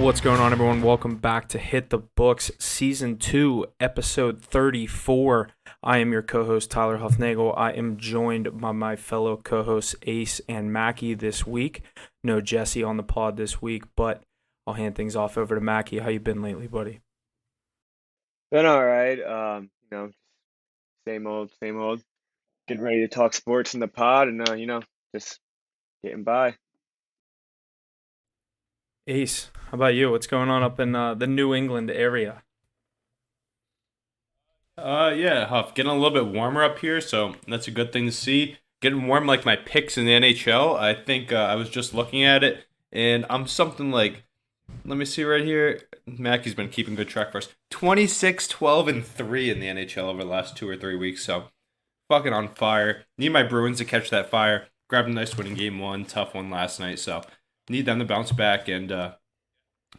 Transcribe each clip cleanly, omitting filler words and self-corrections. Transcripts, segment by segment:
What's going on, everyone? Welcome back to Hit the Books, Season 2, Episode 34. I am your co-host, Tyler Huffnagel. I am joined by my fellow co-hosts, Ace and Mackie, this week. No Jesse on the pod this week, but I'll hand things off over to Mackie. How you been lately, buddy? Been all right. Same old, same old. Getting ready to talk sports in the pod and just getting by. Ace, how about you? What's going on up in the New England area? Yeah, Huff. Getting a little bit warmer up here, so that's a good thing to see. Getting warm like my picks in the NHL. I think I was just looking at it, and I'm something like, let me see right here. Mackey's been keeping good track for us. 26, 12, and 3 in the NHL over the last 2 or 3 weeks, so fucking on fire. Need my Bruins to catch that fire. Grabbed a nice win in game one, tough one last night, so need them to bounce back, and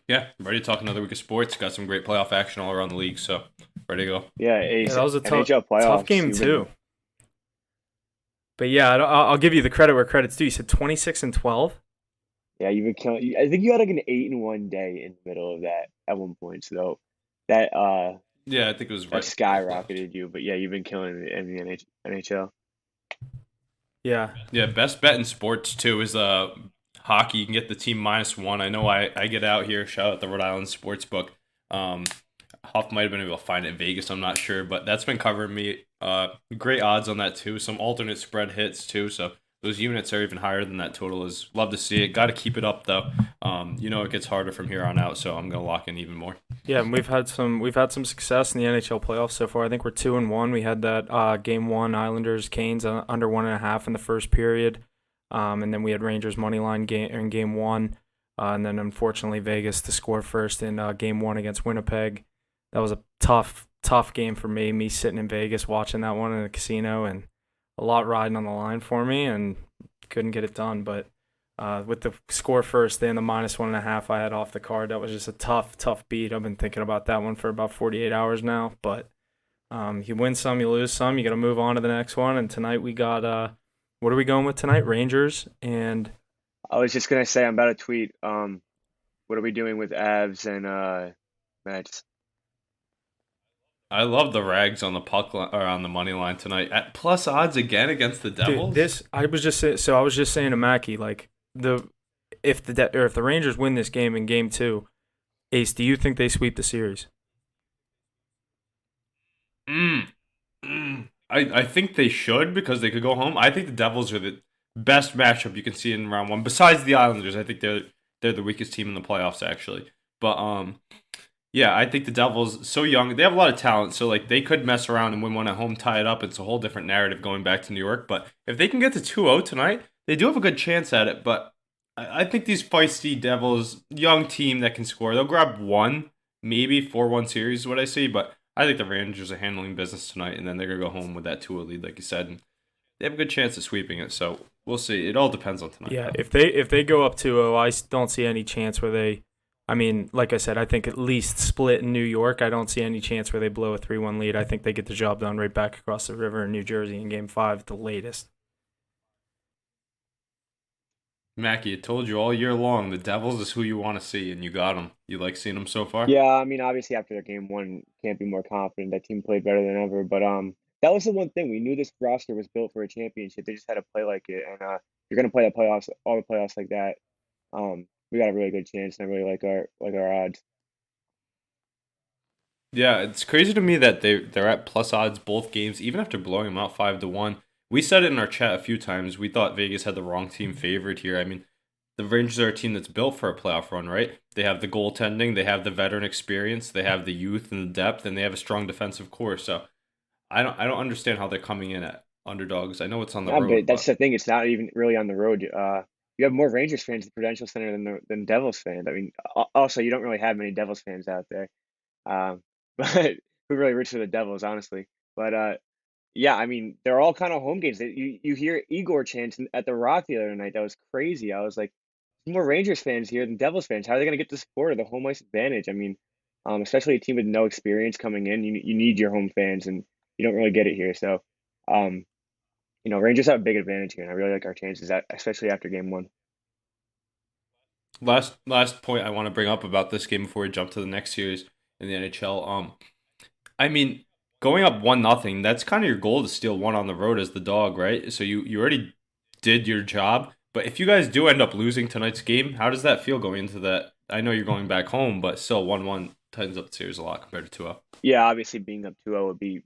yeah, I'm ready to talk another week of sports. Got some great playoff action all around the league, so ready to go. Yeah, Yeah, Ace, that was a NHL tough playoffs. game You've been too. But yeah, I'll give you the credit where credit's due. You said 26 and 12. yeah, you've been killing. I think you had like an 8-in-1 day in the middle of that at one point. So that Yeah, I think it was that right left. skyrocketed you. But yeah, you've been killing it in the NHL. Yeah, Yeah, best bet in sports too is hockey. You can get the team -1. I know I get out here. Shout out the Rhode Island Sportsbook. Um, Huff might have been able to find it in Vegas. I'm not sure, but that's been covering me. Great odds on that too. Some alternate spread hits too. So those units are even higher than that total is. Love to see it. Got to keep it up though. It gets harder from here on out. So I'm gonna lock in even more. yeah, and we've had some success in the NHL playoffs so far. I think we're 2-1. We had that game one Islanders Canes under 1.5 in the first period, and then we had Rangers money line game in game one, and then unfortunately Vegas to score first in game one against Winnipeg. That was a tough game for me. Me sitting in Vegas watching that one in the casino, and a lot riding on the line for me, and couldn't get it done. But with the score first, then the -1.5 I had off the card. That was just a tough beat. I've been thinking about that one for about 48 hours now. But you win some, you lose some. You got to move on to the next one. And tonight we got what are we going with tonight? Rangers and I was just gonna say I'm about to tweet. What are we doing with Avs and Mets? I love the rags on the or on the money line tonight at plus odds again against the dude, Devils. this I was just so I was just saying to Mackie, like if the Rangers win this game in game two, Ace, do you think they sweep the series? Mm, I think they should because they could go home. I think the Devils are the best matchup you can see in round one. Besides the Islanders, I think they're the weakest team in the playoffs actually. But yeah, I think the Devils so young. They have a lot of talent, so like they could mess around and win one at home, tie it up. It's a whole different narrative going back to New York. But if they can get to 2-0 tonight, they do have a good chance at it. But I think these feisty Devils, young team that can score, they'll grab one, maybe 4-1 series is what I see. But I think the Rangers are handling business tonight, and then they're gonna go home with that 2-0 lead, like you said, and they have a good chance of sweeping it. So we'll see. It all depends on tonight, Yeah, though. if they go up 2-0, I don't see any chance where they. I mean, like I said, I think at least split in New York. I don't see any chance where they blow a 3-1 lead. I think they get the job done right back across the river in New Jersey in Game 5 at the latest. Mackie, I told you all year long the Devils is who you want to see, and you got them. You like seeing them so far? Yeah, I mean, obviously after their game one, can't be more confident. That team played better than ever. But that was the one thing we knew this roster was built for a championship. They just had to play like it, and you're gonna play the playoffs, all the playoffs like that. We got a really good chance, and I really like our odds. Yeah, it's crazy to me that they're at plus odds both games, even after blowing them out 5-1. We said it in our chat a few times. We thought Vegas had the wrong team favored here. I mean, the Rangers are a team that's built for a playoff run, right? They have the goaltending, they have the veteran experience, they have the youth and the depth, and they have a strong defensive core. So I don't understand how they're coming in at underdogs. I know it's on the Yeah, but road, that's but the thing. It's not even really on the road. You have more Rangers fans at the Prudential Center than Devils fans. I mean, also you don't really have many Devils fans out there. But who really roots for the Devils, honestly? But yeah, I mean, they're all kind of home games. You hear Igor chants at the Rock the other night. That was crazy. I was like, there's more Rangers fans here than Devils fans. How are they going to get the support of the home ice advantage? I mean, especially a team with no experience coming in, you need your home fans, and you don't really get it here. So, um, Rangers have a big advantage here, and I really like our chances, especially after game one. last point I want to bring up about this game before we jump to the next series in the NHL. I mean, going up 1-0, that's kind of your goal to steal one on the road as the dog, right? So you already did your job. But if you guys do end up losing tonight's game, how does that feel going into that? I know you're going back home, but still 1-1 tightens up the series a lot compared to 2-0. Yeah, obviously being up 2-0 would be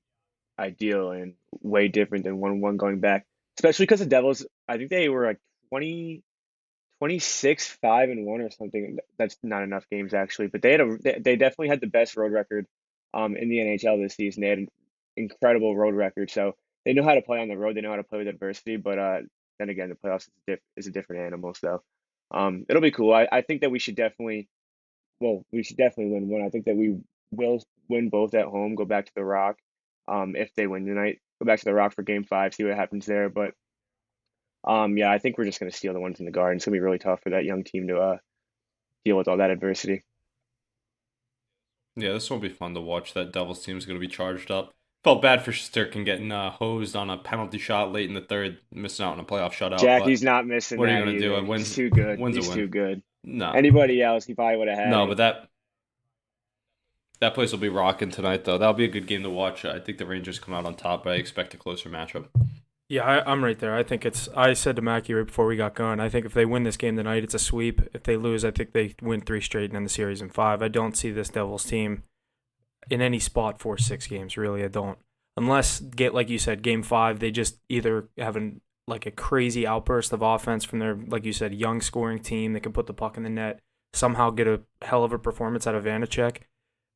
ideal and way different than 1-1 going back, especially because the Devils, I think they were like 20, 26, 5-1 or something. That's not enough games actually, but they definitely had the best road record in the NHL this season. They had an incredible road record, so they know how to play on the road. They know how to play with adversity, but then again, the playoffs is a different animal. So it'll be cool. I think that we should definitely win one. I think that we will win both at home. Go back to the Rock. If they win tonight, go back to the Rock for Game 5. See what happens there. But yeah, I think we're just gonna steal the ones in the Garden. It's gonna be really tough for that young team to deal with all that adversity. Yeah, this will be fun to watch. That Devils team is going to be charged up. Felt bad for Sturkin getting hosed on a penalty shot late in the third, missing out on a playoff shutout. Jack, he's But not missing what are you that going to do? either. A He's win's too good. win's a He's too win. good. No, Anybody else, he probably would have had no, it. but that place will be rocking tonight, though. That'll be a good game to watch. I think the Rangers come out on top, but I expect a closer matchup. Yeah, I'm right there. I think it's. I said to Mackie right before we got going. I think if they win this game tonight, it's a sweep. If they lose, I think they win 3 straight and end the series in 5. I don't see this Devils team in any spot for 6 games. Really, I don't. Unless like you said, Game 5, they just either have like a crazy outburst of offense from their, like you said, young scoring team that can put the puck in the net. Somehow get a hell of a performance out of Vanacek,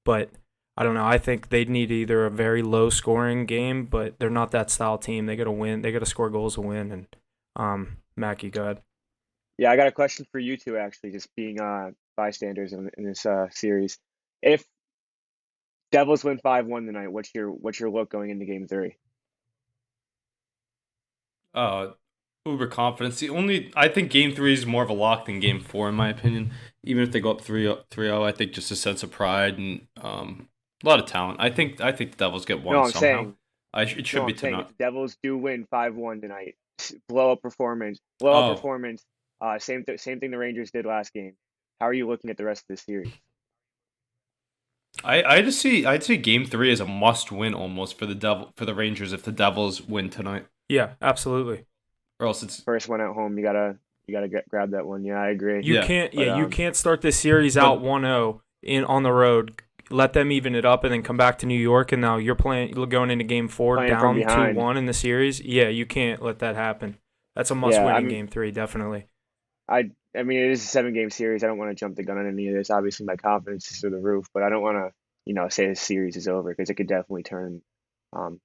but I don't know. I think they'd need either a very low scoring game, but they're not that style team. They got to win. They got to score goals to win. And Mackie, go ahead. Yeah, I got a question for you two actually, just being bystanders in this series. If Devils win 5-1 tonight, what's your look going into Game 3? Uh, Uber confidence. I think Game 3 is more of a lock than Game 4, in my opinion. Even if they go up 3-0, I think just a sense of pride and a lot of talent. I think the Devils get No, one I'm somehow. saying It No, should be I'm saying tonight. if the Devils do win 5-1 tonight, blow up performance, blow up Oh, performance. Same thing the Rangers did last game. How are you looking at the rest of the series? I'd say Game 3 is a must win almost for the Rangers if the Devils win tonight, Yeah, absolutely. or else it's First one at home, grab that one. Yeah, I agree. You yeah. can't. Yeah, But you can't start this series out But 1-0 in on the road. Let them even it up and then come back to New York. And now you're going into Game 4 playing from down behind. 2-1 in the series. Yeah, you can't let that happen. That's a must Yeah, win I in mean, Game 3, definitely. I mean, it is a 7-game series. I don't want to jump the gun on any of this. Obviously, my confidence is through the roof, but I don't want to, say the series is over because it could definitely turn. Um,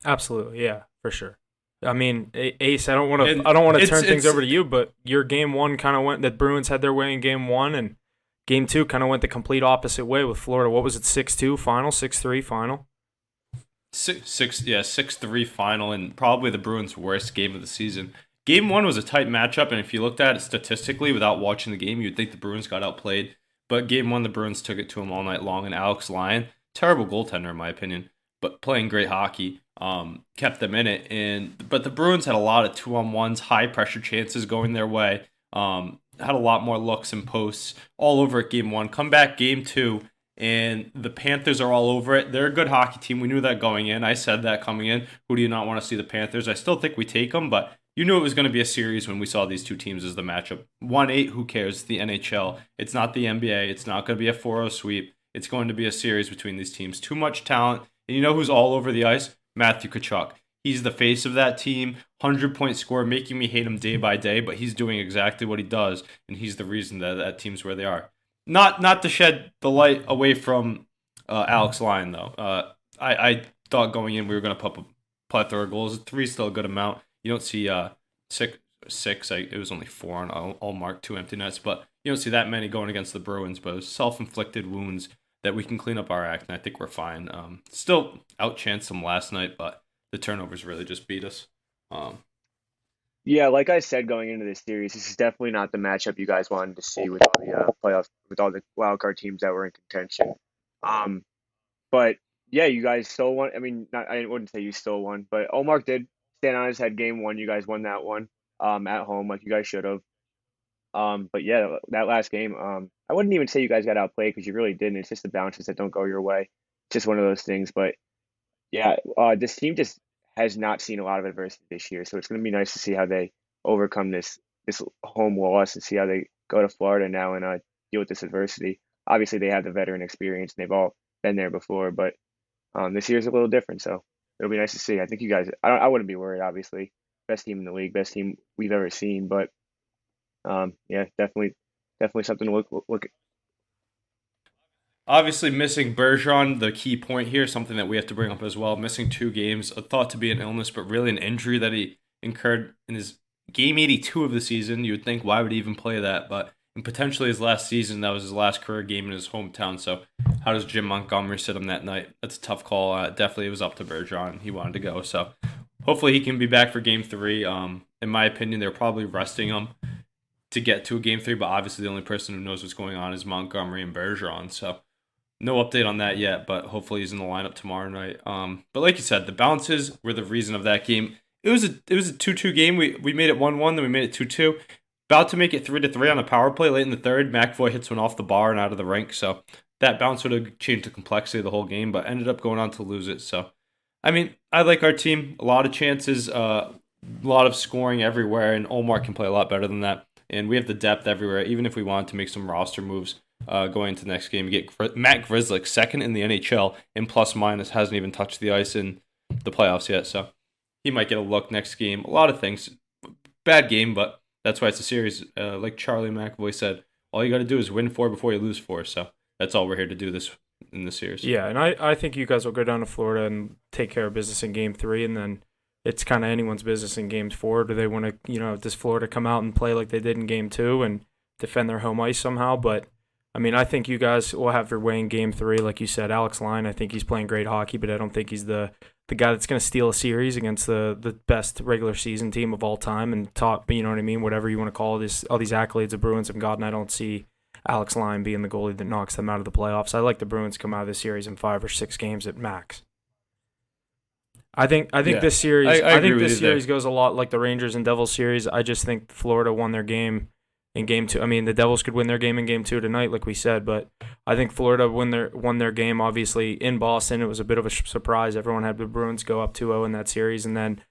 Absolutely, yeah, for sure. I mean, Ace, I and don't want to turn things it's over to you, but your Game 1 kind of went. The Bruins had their way in Game 1, and Game 2 kind of went the complete opposite way with Florida. What was it, 6-2 final, 6-3 final? 6-3 final, and probably the Bruins' worst game of the season. Game 1 was a tight matchup, and if you looked at it statistically without watching the game, you'd think the Bruins got outplayed. But Game 1, the Bruins took it to them all night long, and Alex Lyon, terrible goaltender in my opinion, but playing great hockey, kept them in it. But the Bruins had a lot of 2-on-1s, high pressure chances going their way. Had a lot more looks and posts all over at Game 1. Come back Game 2, and the Panthers are all over it. They're a good hockey team. We knew that going in. I said that coming in. Who do you not want to see the Panthers? I still think we take them, but you knew it was going to be a series when we saw these two teams as the matchup. 1-8, who cares? It's the NHL. It's not the NBA. It's not going to be a 4-0 sweep. It's going to be a series between these teams. Too much talent. And you know who's all over the ice? Matthew Tkachuk. He's the face of that team, 100-point scorer, making me hate him day by day, but he's doing exactly what he does, and he's the reason that that team's where they are. Not to shed the light away from Alex Lyon though. I thought going in we were going to put up a plethora of goals. 3 is still a good amount. You don't see six. It was only 4 on all marked 2 empty nets, but you don't see that many going against the Bruins. But it was self-inflicted wounds that we can clean up our act, and I think we're fine. Still outchanced them last night, but the turnovers really just beat us. yeah, like I said going into this series, this is definitely not the matchup you guys wanted to see with all the playoffs, with all the wild card teams that were in contention. Um, but yeah, you guys stole one. I mean, not I wouldn't say you stole one, but Omar did stand on his head Game 1. You guys won that one at home, like you guys should have. But yeah, that last game, I wouldn't even say you guys got outplayed because you really didn't. It's just the bounces that don't go your way. Just one of those things. But yeah, this team just has not seen a lot of adversity this year, so it's going to be nice to see how they overcome this home loss and see how they go to Florida now and deal with this adversity. Obviously, they have the veteran experience and they've all been there before, but this year's a little different, so it'll be nice to see. I think you guys, I wouldn't be worried. Obviously, best team in the league, best team we've ever seen, but yeah, definitely something to look. Obviously, missing Bergeron, the key point here, something that we have to bring up as well. Missing 2 games, thought to be an illness, but really an injury that he incurred in his game 82 of the season. You would think, why would he even play that? But in potentially his last season, that was his last career game in his hometown. So how does Jim Montgomery sit him that night? That's a tough call. Definitely, it was up to Bergeron. He wanted to go. So hopefully he can be back for game 3. In my opinion, they're probably resting him to get to a game 3, but obviously the only person who knows what's going on is Montgomery and Bergeron. So no update on that yet, but hopefully he's in the lineup tomorrow night. But like you said, the bounces were the reason of that game. It was a 2-2 game. We made it 1-1, then we made it 2-2. About to make it 3-3 on a power play late in the third. McAvoy hits one off the bar and out of the rink, so that bounce would have changed the complexity of the whole game, but ended up going on to lose it. So, I mean, I like our team. A lot of chances, a lot of scoring everywhere, and Omar can play a lot better than that. And we have the depth everywhere, even if we wanted to make some roster moves going into the next game. You get Matt Grzelcyk, second in the NHL in plus minus, hasn't even touched the ice in the playoffs yet, so he might get a look next game. A lot of things. Bad game, but that's why it's a series. Like Charlie McAvoy said, all you got to do is win 4 before you lose 4, so that's all we're here to do this in the series. Yeah, and I think you guys will go down to Florida and take care of business in game 3, and then it's kind of anyone's business in games 4. Do they want to, does Florida come out and play like they did in game 2 and defend their home ice somehow? But I mean, I think you guys will have your way in game 3. Like you said, Alex Line, I think he's playing great hockey, but I don't think he's the guy that's going to steal a series against the best regular season team of all time and top, you know what I mean? Whatever you want to call this, all these accolades of Bruins have gotten, I don't see Alex Line being the goalie that knocks them out of the playoffs. I like the Bruins come out of this series in 5 or 6 games at max. I think this series I think this series goes a lot like the Rangers and Devils series. I just think Florida won their game in game 2. I mean, the Devils could win their game in game 2 tonight, like we said, but I think Florida won their game. Obviously, in Boston, it was a bit of a surprise. Everyone had the Bruins go up 2-0 in that series, and then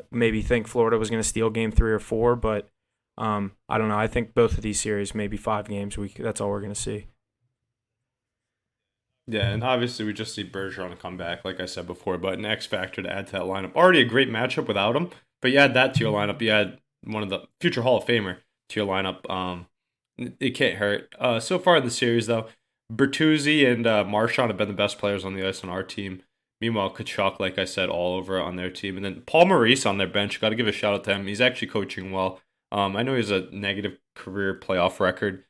maybe think Florida was going to steal game 3 or 4. But I don't know. I think both of these series, maybe 5 games, that's all we're going to see. Yeah, and obviously we just see Bergeron come back, like I said before, but an X factor to add to that lineup. Already a great matchup without him, but you add that to your lineup. You add one of the future Hall of Famer to your lineup. It can't hurt. So far in the series, though, Bertuzzi and Marchand have been the best players on the ice on our team. Meanwhile, Kachuk, like I said, all over on their team. And then Paul Maurice on their bench. Got to give a shout out to him. He's actually coaching well. I know he has a negative career playoff record,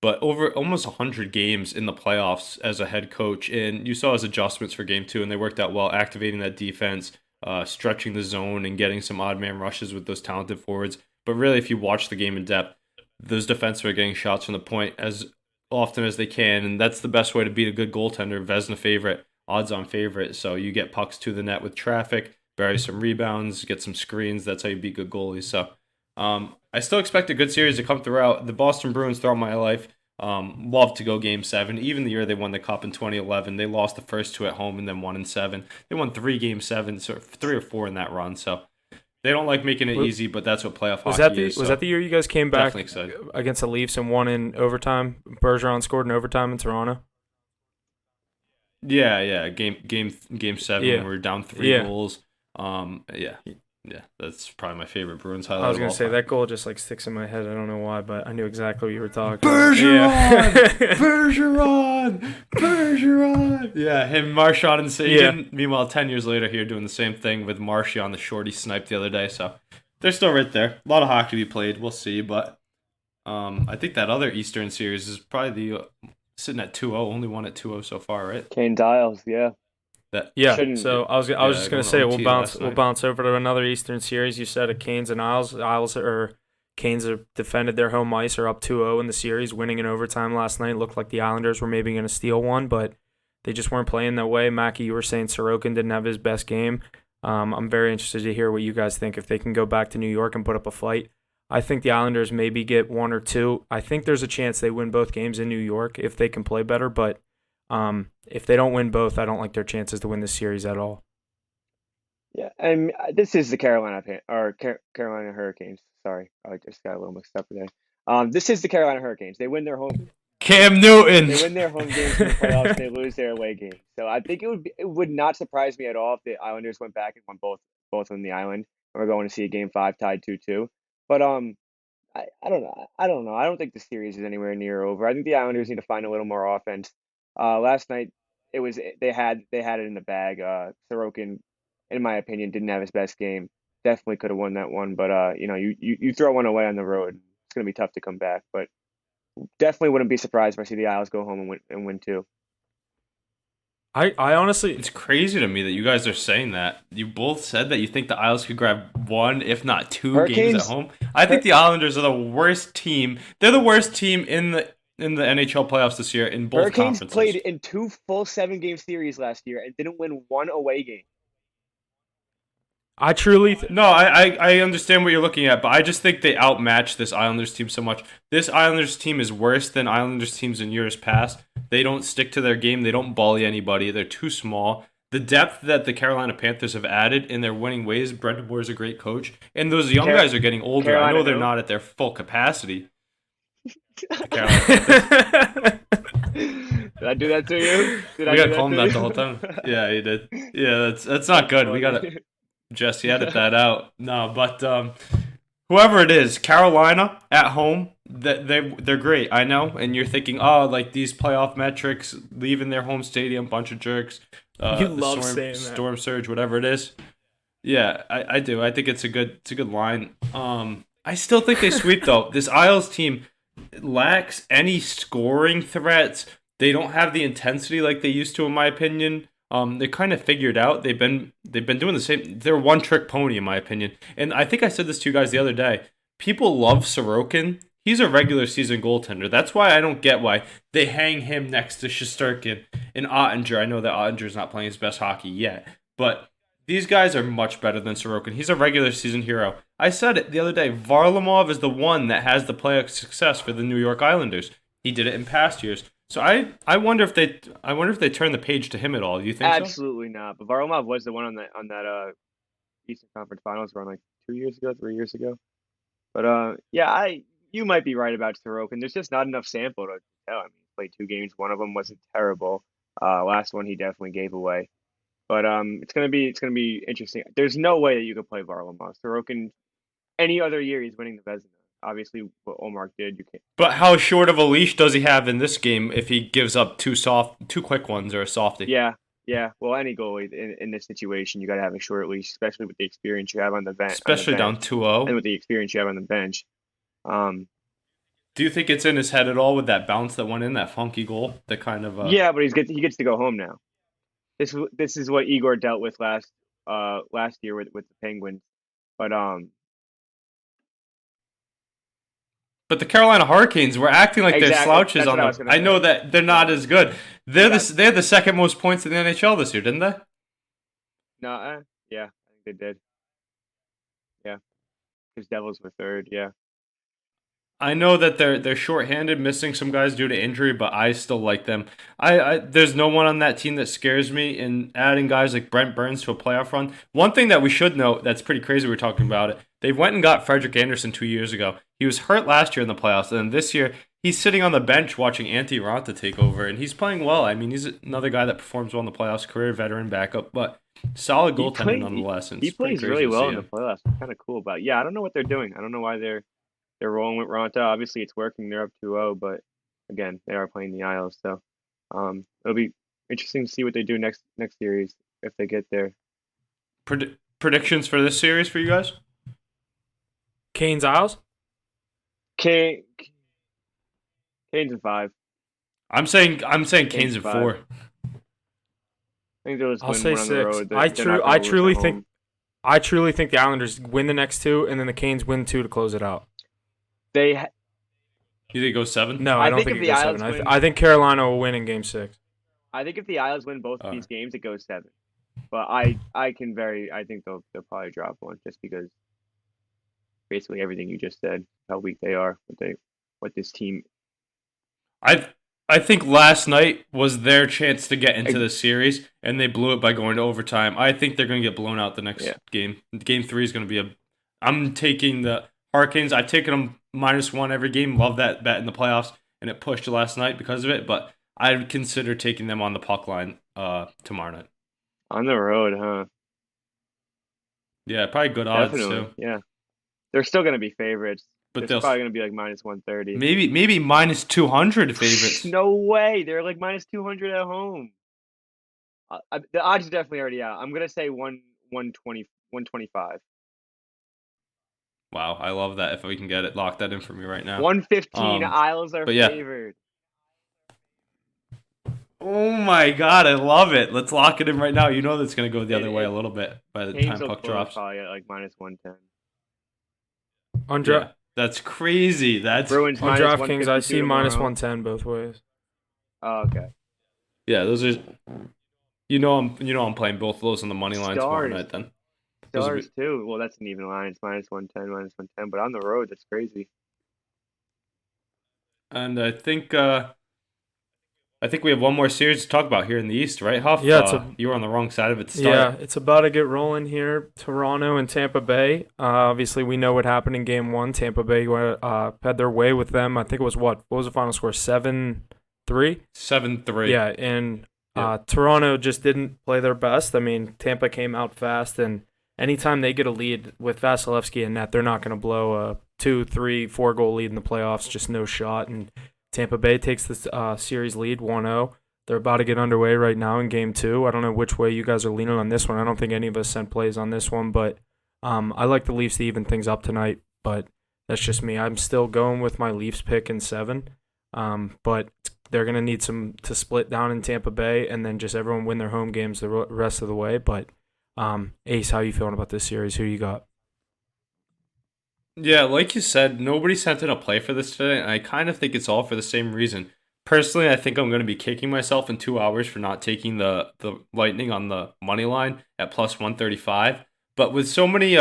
but over almost 100 games in the playoffs as a head coach. And you saw his adjustments for game 2, and they worked out well, activating that defense, stretching the zone, and getting some odd man rushes with those talented forwards. But really, if you watch the game in depth, those defensemen are getting shots from the point as often as they can, and that's the best way to beat a good goaltender. Vezina favorite, odds-on favorite. So you get pucks to the net with traffic, bury some rebounds, get some screens. That's how you beat good goalies. So I still expect a good series to come throughout. The Boston Bruins, throughout my life, love to go Game 7. Even the year they won the Cup in 2011, they lost the first 2 at home and then 1 in 7. They won 3 Game 7, so 3 or 4 in that run. So they don't like making it easy, but that's what playoff hockey is. Was that the year you guys came back excited against the Leafs and won in overtime? Bergeron scored in overtime in Toronto? Yeah. Game 7 when we were down 3 goals. Yeah, that's probably my favorite Bruins highlight. I was going to say, that goal just sticks in my head. I don't know why, but I knew exactly what you were talking about. Yeah. Bergeron! Yeah, him, Marchand, and Sagan. Yeah. Meanwhile, 10 years later here doing the same thing with Marshy on the short he sniped the other day. So they're still right there. A lot of hockey to be played. We'll see, but I think that other Eastern series is probably sitting at 2-0. Only one at 2-0 so far, right? Kane Dials, yeah. So I was just gonna say we'll bounce over to another Eastern series. You said Canes and Canes have defended their home ice, are up 2-0 in the series, winning in overtime last night. Looked like the Islanders were maybe gonna steal one, but they just weren't playing that way. Mackie, you were saying Sorokin didn't have his best game. I'm very interested to hear what you guys think if they can go back to New York and put up a fight. I think the Islanders maybe get 1 or 2. I think there's a chance they win both games in New York if they can play better, but if they don't win both, I don't like their chances to win this series at all. Yeah, and this is the Carolina Hurricanes. Sorry, I just got a little mixed up there. This is the Carolina Hurricanes. They win their home. Cam Newton. They win their home games in the playoffs. They lose their away games. So I think it would not surprise me at all if the Islanders went back and won both on the island, and we're going to see a game 5 tied 2-2. But I don't know. I don't know. I don't think the series is anywhere near over. I think the Islanders need to find a little more offense. Last night they had it in the bag. Sorokin, in my opinion, didn't have his best game. Definitely could have won that one, but you throw one away on the road, it's gonna be tough to come back. But definitely wouldn't be surprised if I see the Isles go home and win too. I honestly, It's crazy to me that you guys are saying that. You both said that you think the Isles could grab 1, if not 2 games Hurricanes- at home. I think the Islanders are the worst team. They're the worst team in the NHL playoffs this year in both Hurricanes conferences. played in 2 full 7-game series last year and didn't win 1 away game. I truly, No, I understand what you're looking at, but I just think they outmatch this Islanders team so much. This Islanders team is worse than Islanders teams in years past. They don't stick to their game. They don't bully anybody. They're too small. The depth that the Carolina Panthers have added in their winning ways, Brent Boer is a great coach, and those young guys are getting older. I know Carolina they're who? not at their full capacity. The Carolina Panthers. Did I do that to you? Did I We do gotta call him to that you? the whole time. Yeah, he did. Yeah, that's not good. We gotta Jesse edit that out. No, but whoever it is, Carolina at home, they're great. I know, and you're thinking, oh, like these playoff metrics, leaving their home stadium, bunch of jerks. You love saying that. Storm surge, whatever it is. Yeah, I do. I think it's a good line. I still think they sweep though. This Isles team lacks any scoring threats. They don't have the intensity like they used to, in my opinion. They kind of figured out. They've been doing the same. They're one trick pony, in my opinion. And I think I said this to you guys the other day. People love Sorokin. He's a regular season goaltender. That's why I don't get why they hang him next to Shesterkin and Ottinger. I know that Ottinger's not playing his best hockey yet, but these guys are much better than Sorokin. He's a regular season hero. I said it the other day. Varlamov is the one that has the playoff success for the New York Islanders. He did it in past years. So I wonder if they turn the page to him at all. Do you think so? Absolutely not. But Varlamov was the one on that Eastern Conference Finals run like 3 years ago. But you might be right about Sorokin. There's just not enough sample to tell. I mean, he played 2 games. One of them wasn't terrible. Last one he definitely gave away. But it's gonna be interesting. There's no way that you could play Varlamov. Sorokin, any other year he's winning the Vezina. Obviously, what Omar did, you can't. But how short of a leash does he have in this game if he gives up 2 quick ones or a softie? Yeah. Well, any goalie in this situation, you got to have a short leash, especially with the experience you have on the bench. Especially down 2-0. And with the experience you have on the bench. Do you think it's in his head at all with that bounce that went in, that funky goal? That kind of. Yeah, but he gets to go home now. This is what Igor dealt with last year with the Penguins, But the Carolina Hurricanes were acting like they're slouches That's on what them. I I know that they're not as good. They had the second most points in the NHL this year, didn't they? No, yeah, I think they did. Yeah, because Devils were third. Yeah. I know that they're shorthanded, missing some guys due to injury, but I still like them. I there's no one on that team that scares me. And adding guys like Brent Burns to a playoff run. One thing that we should note that's pretty crazy. We're talking about it. They went and got Frederick Anderson 2 years ago. He was hurt last year in the playoffs, and this year he's sitting on the bench watching Antti Ranta take over, and he's playing well. I mean, he's another guy that performs well in the playoffs, career veteran backup, but solid goaltender nonetheless. He plays really well in the playoffs. It's kind of cool, but yeah, I don't know what they're doing. I don't know why they're rolling with Ronta. Obviously, it's working. They're up 2-0, but again, they are playing the Isles, so it'll be interesting to see what they do next series if they get there. Predictions for this series for you guys? Canes Isles? Canes in 5. I'm saying Canes in 4. I think they'll just I'll win say one on the 6. road. I truly think the Islanders win the next 2, and then the Canes win 2 to close it out. You think it goes 7? No, I don't think it goes 7. I think Carolina will win in Game 6. I think if the Isles win both of these games, it goes 7. But I think they'll probably drop one just because basically everything you just said, how weak they are, what this team. I I think last night was their chance to get into I, the series, and they blew it by going to overtime. I think they're going to get blown out the yeah, next game. Game three is going to be a. I'm taking the Hurricanes. I've taken them -1 every game. Love that bet in the playoffs, and it pushed last night because of it. But I'd consider taking them on the puck line tomorrow night. on the road, huh? Yeah, probably good odds Definitely, too. yeah. They're still gonna be favorites. But It's they'll probably gonna be like -130. maybe -200 favorites. No way, they're like -200 at home. The odds are definitely already out. I'm gonna say 120, 125. Wow, I love that. If we can get it, lock that in for me right now. 115. Isles are But yeah. favored. Oh my god, I love it. Let's lock it in right now. You know that's gonna go the other way It a little bit by the Canes time will puck close drops. probably at like -110. On Yeah, that's crazy. That's Bruins on DraftKings, I -152 see tomorrow. -110 both ways. Oh, okay. yeah. Those are I'm playing both of those on the money line tomorrow Stars. night. Then those will Stars be, too. Well, that's an even line. It's -110, -110. But on the road, that's crazy. and I think we have one more series to talk about here in the East, right, Huff? Yeah, You were on the wrong side of it to yeah, start. it's about to get rolling here. Toronto and Tampa Bay. Obviously, we know what happened in Game 1. Tampa Bay had their way with them. I think it was what? What was the final score? 7-3? 7-3. Yeah, and Yeah. Toronto just didn't play their best. I mean, Tampa came out fast, and anytime they get a lead with Vasilevsky in net, they're not going to blow a 2, 3, 4 goal lead in the playoffs. Just no shot. And Tampa Bay takes this series lead 1-0. They're about to get underway right now in Game 2. I don't know which way you guys are leaning on this one. I don't think any of us sent plays on this one, but I like the Leafs to even things up tonight, but that's just me. I'm still going with my Leafs pick in 7, but they're going to need some to split down in Tampa Bay and then just everyone win their home games the rest of the way. But Ace, how you feeling about this series? Who you got? Yeah, like you said, nobody sent in a play for this today, and I kind of think it's all for the same reason. Personally, I think I'm going to be kicking myself in 2 hours for not taking the Lightning on the money line at +135. But with so many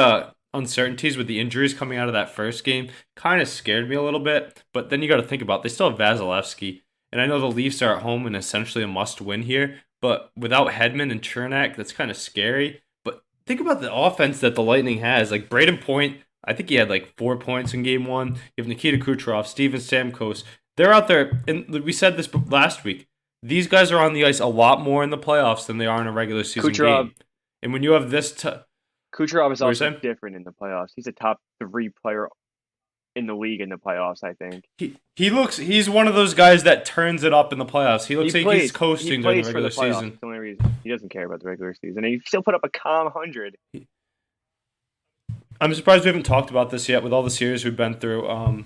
uncertainties with the injuries coming out of that first game, kind of scared me a little bit. But then you got to think about they still have Vasilevsky, and I know the Leafs are at home and essentially a must-win here. But without Hedman and Chernak, that's kind of scary. But think about the offense that the Lightning has. Like Braden Point, I think he had like 4 points in game one. You have Nikita Kucherov, Steven Stamkos. They're out there, and we said this last week. These guys are on the ice a lot more in the playoffs than they are in a regular season Kucherov, game. And when you have this, Kucherov is what are you also saying? different in the playoffs. He's a top 3 player in the league in the playoffs, I think. He's one of those guys that turns it up in the playoffs. He looks like he's He coasting during the plays for regular the playoffs. season. That's the only reason. He doesn't care about the regular season. And he still put up a calm 100. I'm surprised we haven't talked about this yet with all the series we've been through.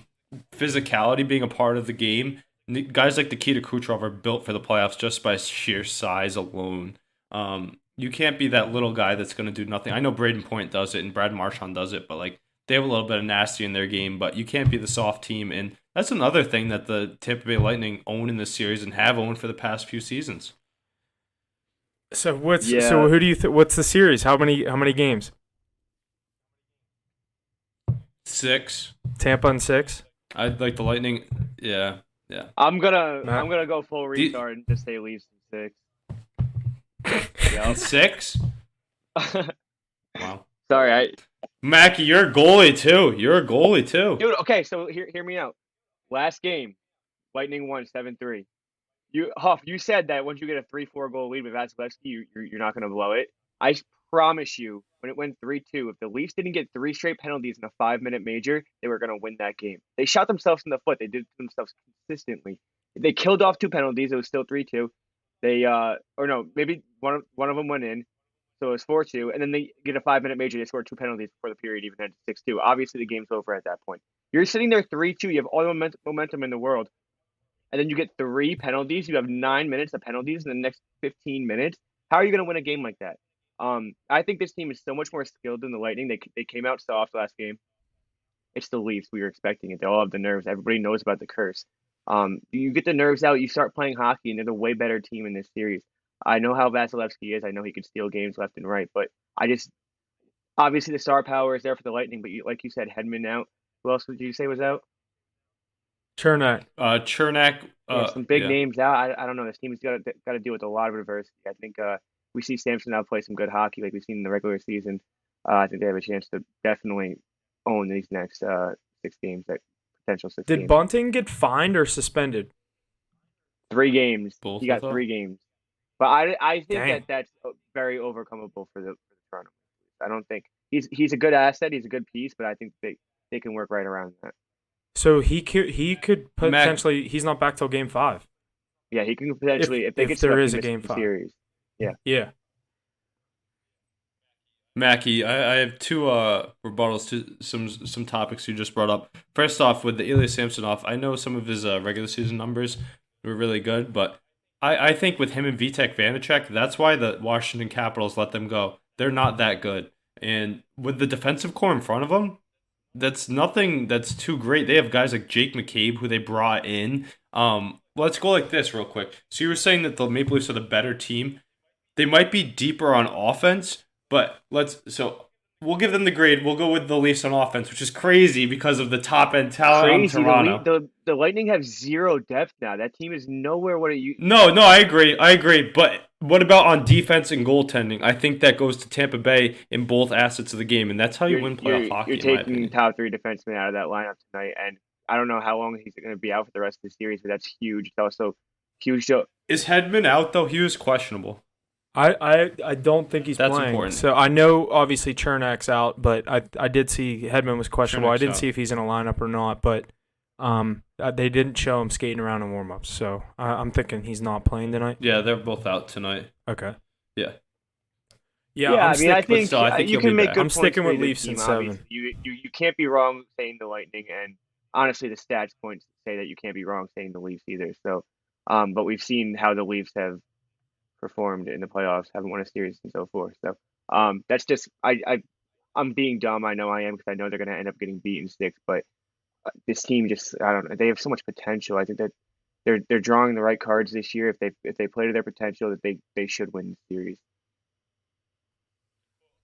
Physicality being a part of the game. Guys like Nikita Kucherov are built for the playoffs just by sheer size alone. You can't be that little guy that's going to do nothing. I know Braden Point does it and Brad Marchand does it, but like they have a little bit of nasty in their game. But you can't be the soft team, and that's another thing that the Tampa Bay Lightning own in this series and have owned for the past few seasons. So Yeah. who do you what's the series? How many games? 6. Tampa in 6. I'd like the Lightning. Yeah. I'm gonna Matt? go full Do you- retard and just say Leafs in 6. And Yep. 6. Wow. Sorry, Mackie, you're a goalie too. dude. Okay, so hear me out. Last game, Lightning won 7-3. Huff, you said that once you get a 3-4 goal lead with Vasilevsky, you're not gonna blow it. I promise you, when it went 3-2, if the Leafs didn't get 3 straight penalties in a 5-minute major, they were gonna win that game. They shot themselves in the foot. They did it to themselves consistently. They killed off 2 penalties. It was still 3-2. They or no, maybe one of them went in. So it was 4-2, and then they get a 5-minute major. They scored 2 penalties before the period even ended 6-2. Obviously, the game's over at that point. You're sitting there 3-2. You have all the momentum in the world, and then you get 3 penalties. You have 9 minutes of penalties in the next 15 minutes. How are you going to win a game like that? I think this team is so much more skilled than the Lightning. They came out soft last game. It's the Leafs. We were expecting it. They all have the nerves. Everybody knows about the curse. You get the nerves out. You start playing hockey, and they're the way better team in this series. I know how Vasilevsky is. I know he can steal games left and right, but I Obviously, the star power is there for the Lightning, but like you said, Hedman out. Who else would you say was out? Chernak. Chernak, Yeah, some big yeah. names out. I don't know. This team's got to deal with a lot of adversity. I think we see Samson now play some good hockey, like we've seen in the regular season. I think they have a chance to definitely own these next 6 games, that potential six Did games. Bunting get fined or suspended? 3 games. He Both, I got thought. 3 games, but I think Dang. that's very overcomable for the Toronto. I don't think he's a good asset. He's a good piece, but I think they can work right around that. So he could Mac, potentially, he's not back till game 5. Yeah, he can If potentially, if they if get there swept, he is a misses game the 5. series. Yeah, Yeah. Mackie, I have two rebuttals to some topics you just brought up. First off, with the Ilya Samsonov, I know some of his regular season numbers were really good, but I think with him and Vitek Vanacek, that's why the Washington Capitals let them go. They're not that good, and with the defensive core in front of them, that's nothing that's too great. They have guys like Jake McCabe who they brought in. Let's go like this real quick. So you were saying that the Maple Leafs are the better team. They might be deeper on offense, but we'll give them the grade. We'll go with the Leafs on offense, which is crazy because of the top end talent on crazy. Toronto. The Lightning have zero depth now. That team is nowhere what it used. No, I agree. I agree. But what about on defense and goaltending? I think that goes to Tampa Bay in both assets of the game, and that's how you win playoff You're hockey, in my taking opinion. top 3 defensemen out of that lineup tonight, and I don't know how long he's going to be out for the rest of the series, but that's huge. It's also huge. Is Hedman out though? He was questionable. I don't think he's That's playing. important. So I know obviously Chernak's out, but I did see Hedman was questionable. I Chernak's didn't out. see if he's in a lineup or not, but they didn't show him skating around in warmups. So I'm thinking he's not playing tonight. Yeah, they're both out tonight. Okay. Yeah. Yeah, Yeah, I'm I mean, I stick, But think still, I think you he'll be can make back. good I'm points sticking for with either Leafs in team. 7. Obviously, you can't be wrong saying the Lightning, and honestly, the stats points say that you can't be wrong saying the Leafs either. So, but we've seen how the Leafs have performed in the playoffs, haven't won a series and so forth. So, that's just I'm being dumb. I know I am because I know they're going to end up getting beaten 6. But this team just I don't know. They have so much potential. I think that they're drawing the right cards this year. If they play to their potential, that they should win the series.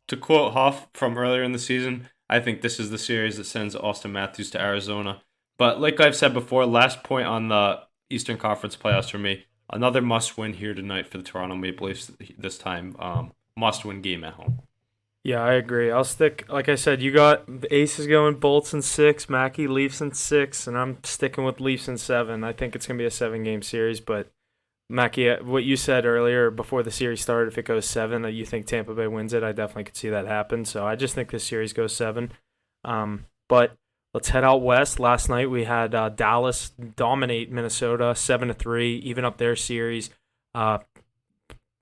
To quote Hoff from earlier in the season, I think this is the series that sends Austin Matthews to Arizona. But like I've said before, last point on the Eastern Conference playoffs for me, another must-win here tonight for the Toronto Maple Leafs this time. Must-win game at home. Yeah, I agree. I'll stick. Like I said, you got the Aces going Bolts in 6, Mackey Leafs in 6, and I'm sticking with Leafs in 7. I think it's gonna be a 7-game series, but Mackey, what you said earlier before the series started, if it goes 7, that you think Tampa Bay wins it, I definitely could see that happen. So I just think this series goes 7. But let's head out west. Last night we had Dallas dominate Minnesota 7-3, even up their series.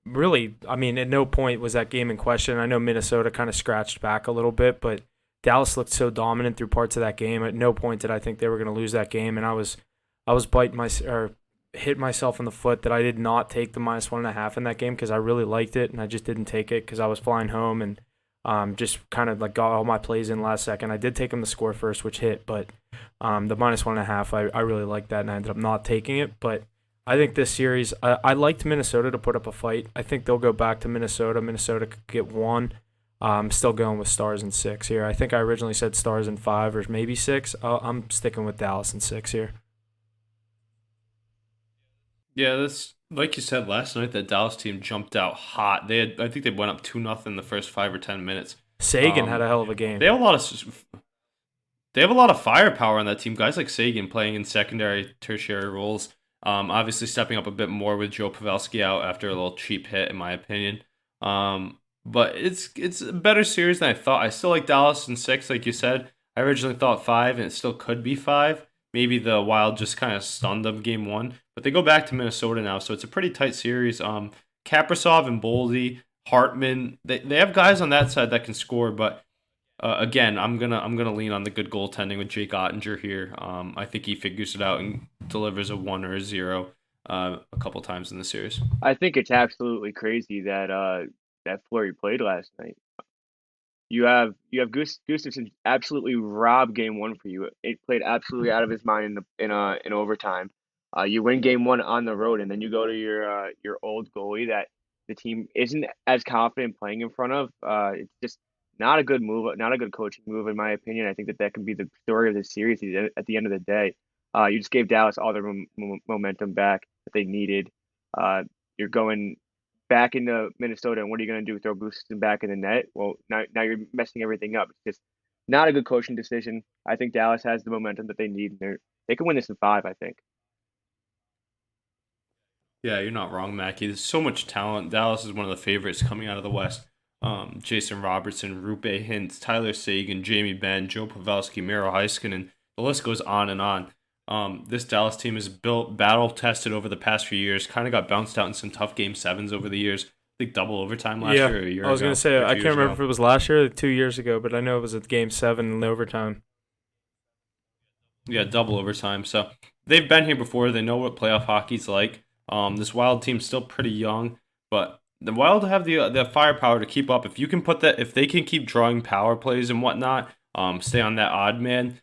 Really, I mean, at no point was that game in question. I know Minnesota kind of scratched back a little bit, but Dallas looked so dominant through parts of that game. At no point did I think they were going to lose that game, and I was biting my or hit myself in the foot that I did not take the -1.5 in that game because I really liked it, and I just didn't take it because I was flying home and just kind of like got all my plays in last second. I did take them to score first, which hit, but the -1.5, I really liked that, and I ended up not taking it, but I think this series, I liked Minnesota to put up a fight. I think they'll go back to Minnesota. Minnesota could get 1. I'm still going with Stars in 6 here. I think I originally said Stars in 5 or maybe 6. I'm sticking with Dallas in 6 here. Yeah, that's like you said last night. That Dallas team jumped out hot. I think they went up 2-0 in the first 5 or 10 minutes. Sagan had a hell of a game. They have a lot of firepower on that team. Guys like Sagan playing in secondary, tertiary roles. Obviously stepping up a bit more with Joe Pavelski out after a little cheap hit, in my opinion. But it's a better series than I thought. I still like Dallas in 6, like you said. I originally thought 5, and it still could be 5. Maybe the Wild just kind of stunned them game 1, but they go back to Minnesota now, so it's a pretty tight series. Kaprasov and Boldy, Hartman, they have guys on that side that can score, but again, I'm gonna lean on the good goaltending with Jake Ottinger here. I think he figures it out and delivers a 1 or a 0 a couple times in the series. I think it's absolutely crazy that that Fleury played last night. You have Gustafsson absolutely robbed game 1 for you. It played absolutely out of his mind in overtime. You win game 1 on the road, and then you go to your old goalie that the team isn't as confident playing in front of. It's just not a good move, not a good coaching move in my opinion. I think that can be the story of the series at the end of the day. You just gave Dallas all their momentum back that they needed. You're going back into Minnesota, and what are you going to do? Throw Gustafsson back in the net? Well, now you're messing everything up. It's just not a good coaching decision. I think Dallas has the momentum that they need. And they can win this in 5, I think. Yeah, you're not wrong, Mackie. There's so much talent. Dallas is one of the favorites coming out of the West. Jason Robertson, Rupe Hintz, Tyler Sagan, Jamie Benn, Joe Pavelski, Miro Heiskanen. The list goes on and on. This Dallas team is built, battle tested over the past few years. Kind of got bounced out in some tough game 7s over the years. I think double overtime last year or a year ago. I was going to say, I can't remember ago. if it was last year or 2 years ago, but I know it was at game 7 in overtime. Yeah, double overtime. So they've been here before. They know what playoff hockey's like. This Wild team's still pretty young, but the Wild have the firepower to keep up. If you can put that, if they can keep drawing power plays and whatnot, stay on that odd man,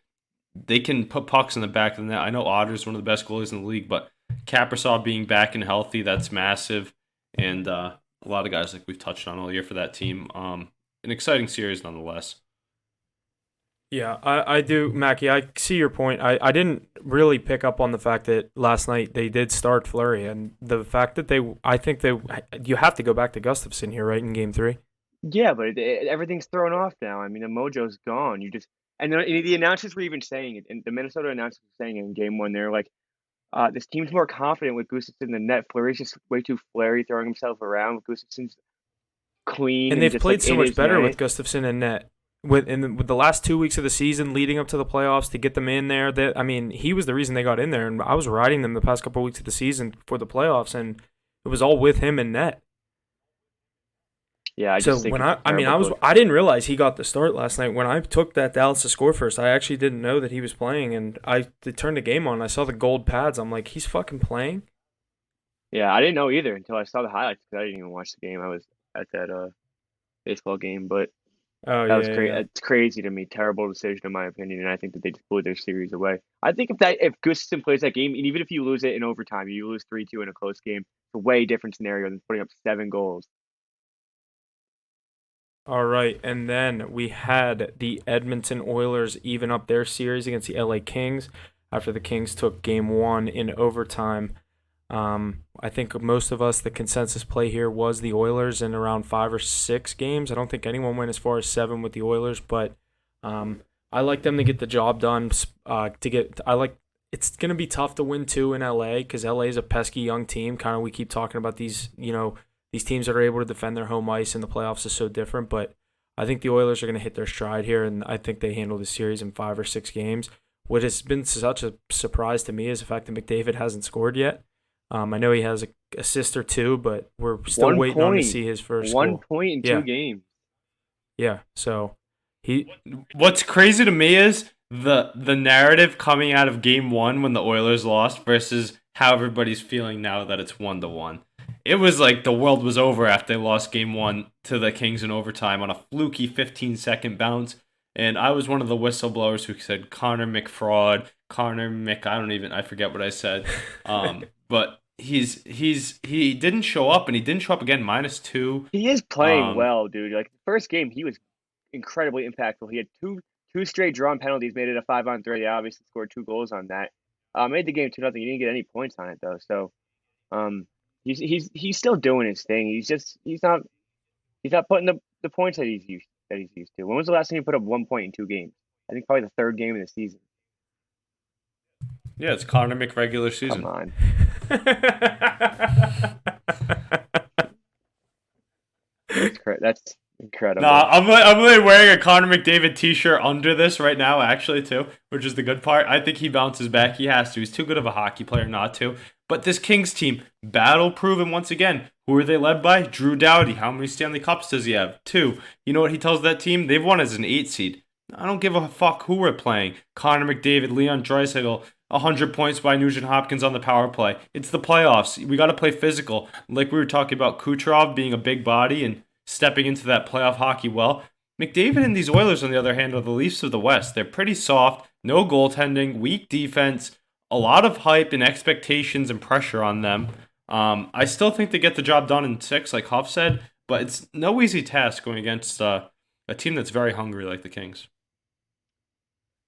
they can put pucks in the back of the net. I know Otter's one of the best goalies in the league, but Kaprizov being back and healthy, that's massive. And a lot of guys like we've touched on all year for that team. An exciting series nonetheless. Yeah, I do, Mackie. I see your point. I didn't really pick up on the fact that last night they did start Fleury, and the fact that you have to go back to Gustafsson here, right, in game 3. Yeah, but everything's thrown off now. I mean, the mojo's gone. And the announcers were even saying it, and the Minnesota announcers were saying it in game 1. They're like, this team's more confident with Gustafsson in the net. Fleury's just way too flary, throwing himself around. Gustafsson's clean, And they've just, played like, so in much his better net. with Gustafsson and net. With the last 2 weeks of the season leading up to the playoffs to get them in there, he was the reason they got in there, and I was riding them the past couple of weeks of the season for the playoffs, and it was all with him in net. Yeah, I just think I didn't realize he got the start last night. When I took that Dallas to score first, I actually didn't know that he was playing, and I turned the game on. I saw the gold pads. I'm like, he's fucking playing? Yeah, I didn't know either until I saw the highlights because I didn't even watch the game. I was at that baseball game, but Oh, that was yeah, crazy. yeah. It's crazy to me. Terrible decision in my opinion, and I think that they just blew their series away. I think if Gustafsson plays that game, and even if you lose it in overtime, you lose 3-2 in a close game, it's a way different scenario than putting up 7 goals. All right, and then we had the Edmonton Oilers even up their series against the LA Kings after the Kings took game 1 in overtime. I think most of us, the consensus play here was the Oilers in around 5 or 6 games. I don't think anyone went as far as 7 with the Oilers, but I like them to get the job done. It's going to be tough to win 2 in LA because LA is a pesky young team. Kind of we keep talking about these teams that are able to defend their home ice in the playoffs is so different, but I think the Oilers are going to hit their stride here, and I think they handle the series in 5 or 6 games. What has been such a surprise to me is the fact that McDavid hasn't scored yet. I know he has a assist or 2, but we're still waiting on to see his first 1 goal. point in 2 games. Yeah, so What's crazy to me is the narrative coming out of game 1 when the Oilers lost versus how everybody's feeling now that it's 1-1. It was like the world was over after they lost game 1 to the Kings in overtime on a fluky 15-second bounce. And I was one of the whistleblowers who said Connor McFraud, I forget what I said. But he didn't show up, and he didn't show up again, -2. He is playing well, dude. Like the first game, he was incredibly impactful. He had two straight drawn penalties, made it a 5-on-3. He obviously scored 2 goals on that. Made the game 2-0. He didn't get any points on it though. So, he's still doing his thing. He's not putting the points that he's used to. When was the last time he put up 1 point in 2 games? I think probably the 3rd game of the season. Yeah, it's Connor McRegular season. Come on. That's incredible. Nah, I'm really wearing a Connor McDavid t-shirt under this right now, actually, too, which is the good part. I think he bounces back. He has to. He's too good of a hockey player not to. But this Kings team, battle-proven once again. Who are they led by? Drew Doughty. How many Stanley Cups does he have? 2. You know what he tells that team? They've won as an 8 seed. I don't give a fuck who we're playing. Connor McDavid, Leon Draisaitl, 100 points by Nugent Hopkins on the power play. It's the playoffs. We got to play physical. Like we were talking about Kucherov being a big body and stepping into that playoff hockey well. McDavid and these Oilers, on the other hand, are the Leafs of the West. They're pretty soft, no goaltending, weak defense, a lot of hype and expectations and pressure on them. I still think they get the job done in 6, like Huff said, but it's no easy task going against a team that's very hungry like the Kings.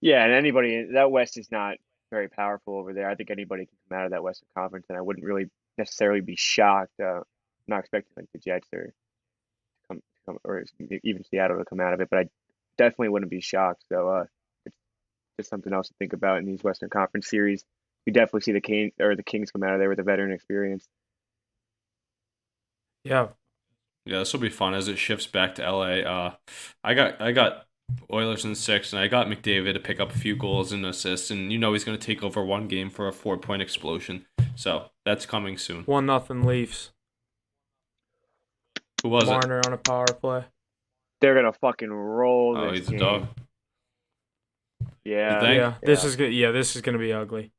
Yeah, and anybody that West is not very powerful over there. I think anybody can come out of that Western Conference, and I wouldn't really necessarily be shocked. I'm not expecting like the Jets or or even Seattle to come out of it, but I definitely wouldn't be shocked. So it's just something else to think about in these Western Conference series. You definitely see the Kings come out of there with a veteran experience. Yeah. Yeah, this will be fun as it shifts back to LA. I got Oilers in 6, and I got McDavid to pick up a few goals and assists, and he's going to take over one game for a 4-point explosion. So that's coming soon. 1-0 Leafs. Who was it? Marner on a power play. They're gonna fucking roll Oh, this he's a game. dog. Yeah. You think? Yeah, this is good. Yeah, this is gonna be ugly.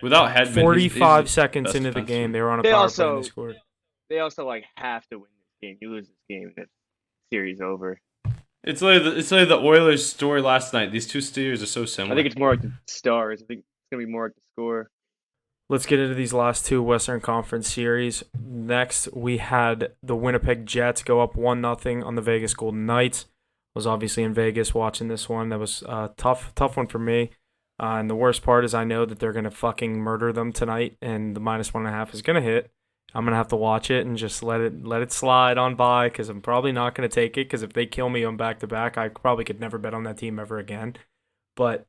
Without Hedman, 45 he's seconds best into the defenseman. game, they were on a They power play also and they scored. they also like have to win this game. You lose this game, and the series over. It's like the Oilers' story last night. These two series are so I similar. think it's more like the Stars. I think it's gonna be more like the score. Let's get into these last two Western Conference series. Next, we had the Winnipeg Jets go up 1-0 on the Vegas Golden Knights. Was obviously in Vegas watching this one. That was a tough one for me. And the worst part is I know that they're going to fucking murder them tonight, and the -1.5 is going to hit. I'm going to have to watch it and just let it slide on by because I'm probably not going to take it because if they kill me on back-to-back, I probably could never bet on that team ever again. But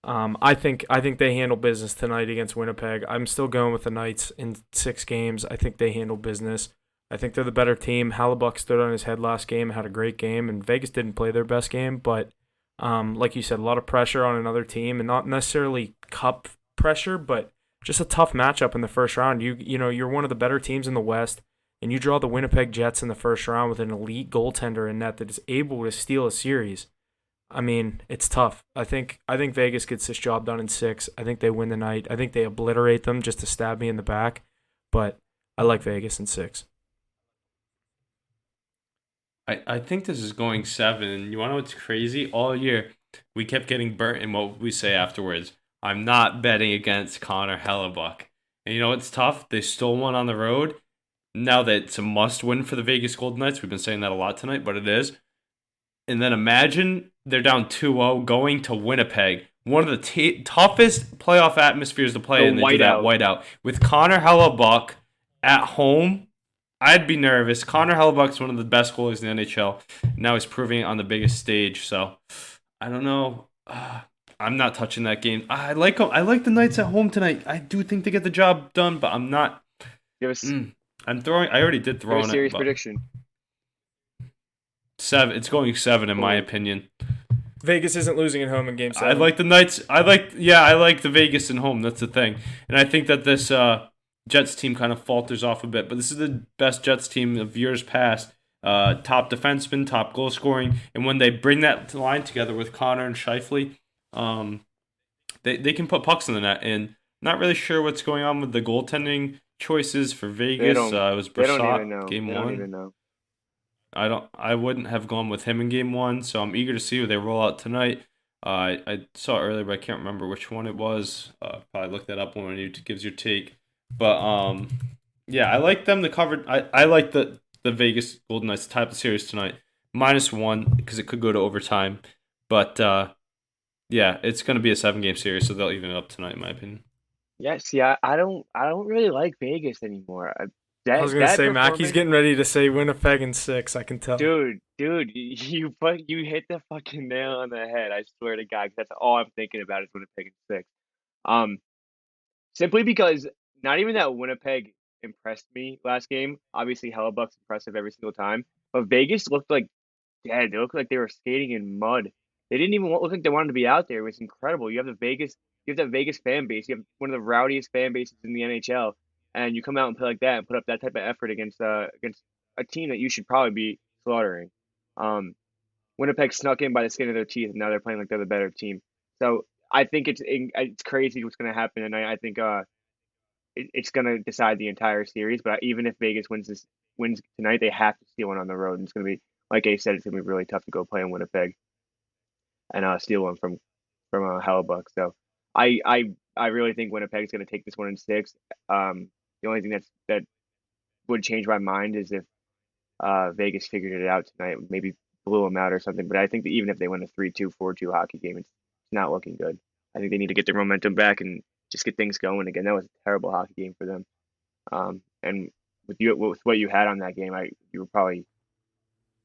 I think they handle business tonight against Winnipeg. I'm still going with the Knights in 6 games. I think they handle business. I think they're the better team. Hallebuck stood on his head last game, had a great game, and Vegas didn't play their best game. But like you said, a lot of pressure on another team, and not necessarily cup pressure, but just a tough matchup in the first round. You're one of the better teams in the West, and you draw the Winnipeg Jets in the first round with an elite goaltender in net that is able to steal a series. I mean, it's tough. I think Vegas gets this job done in 6. I think they win the night. I think they obliterate them just to stab me in the back. But I like Vegas in 6. I think this is going 7. And you want to know what's crazy? All year, we kept getting burnt in what we say afterwards. I'm not betting against Connor Hellebuck. And you know what's tough? They stole one on the road. Now that it's a must-win for the Vegas Golden Knights. We've been saying that a lot tonight, but it is. And then imagine they're down 2-0 going to Winnipeg. One of the toughest playoff atmospheres to play in. They do that whiteout. With Connor Hellebuck at home, I'd be nervous. Connor Hellebuck's one of the best goalies in the NHL. Now he's proving it on the biggest stage. So, I don't know. I'm not touching that game. I like them. I like the Knights at home tonight. I do think they get the job done, but I'm not. I'm throwing. I already did throw a serious prediction. 7. It's going 7 in my opinion. Vegas isn't losing at home in Game 7. I like the Knights. I like the Vegas at home. That's the thing. And I think that this Jets team kind of falters off a bit. But this is the best Jets team of years past. Top defenseman, top goal scoring. And when they bring that line together with Connor and Scheifele, they can put pucks in the net. And not really sure what's going on with the goaltending choices for Vegas. It was Brissot, Game 1. They don't even know. I wouldn't have gone with him in Game 1, so I'm eager to see who they roll out tonight. I saw it earlier, but I can't remember which one it was. Probably look that up when it gives your take. But yeah, I like them to cover. I like the Vegas Golden Knights to tie up the series tonight. -1 because it could go to overtime. But yeah, it's going to be a 7-game series, so they'll even it up tonight, in my opinion. Yeah, see, I don't really like Vegas anymore. I was gonna say, Mackey's getting ready to say Winnipeg in 6. I can tell. Dude, you hit the fucking nail on the head. I swear to God, that's all I'm thinking about is Winnipeg in 6. Simply because not even that Winnipeg impressed me last game. Obviously, Hellebuck's impressive every single time, but Vegas looked like dead. They looked like they were skating in mud. They didn't even look like they wanted to be out there. It was incredible. You have that Vegas fan base. You have one of the rowdiest fan bases in the NHL. And you come out and play like that and put up that type of effort against a team that you should probably be slaughtering. Winnipeg snuck in by the skin of their teeth, and now they're playing like they're the better team. So I think it's crazy what's going to happen, and I think it's going to decide the entire series. But even if Vegas wins tonight, they have to steal one on the road, and it's going to be, like Ace said, it's going to be really tough to go play in Winnipeg and steal one from Hellebuck. So I really think Winnipeg's going to take this one in 6. The only thing that would change my mind is if Vegas figured it out tonight. Maybe blew them out or something. But I think that even if they win a 3-2, 4-2 hockey game, it's not looking good. I think they need to get their momentum back and just get things going again. That was a terrible hockey game for them. And with what you had on that game, you were probably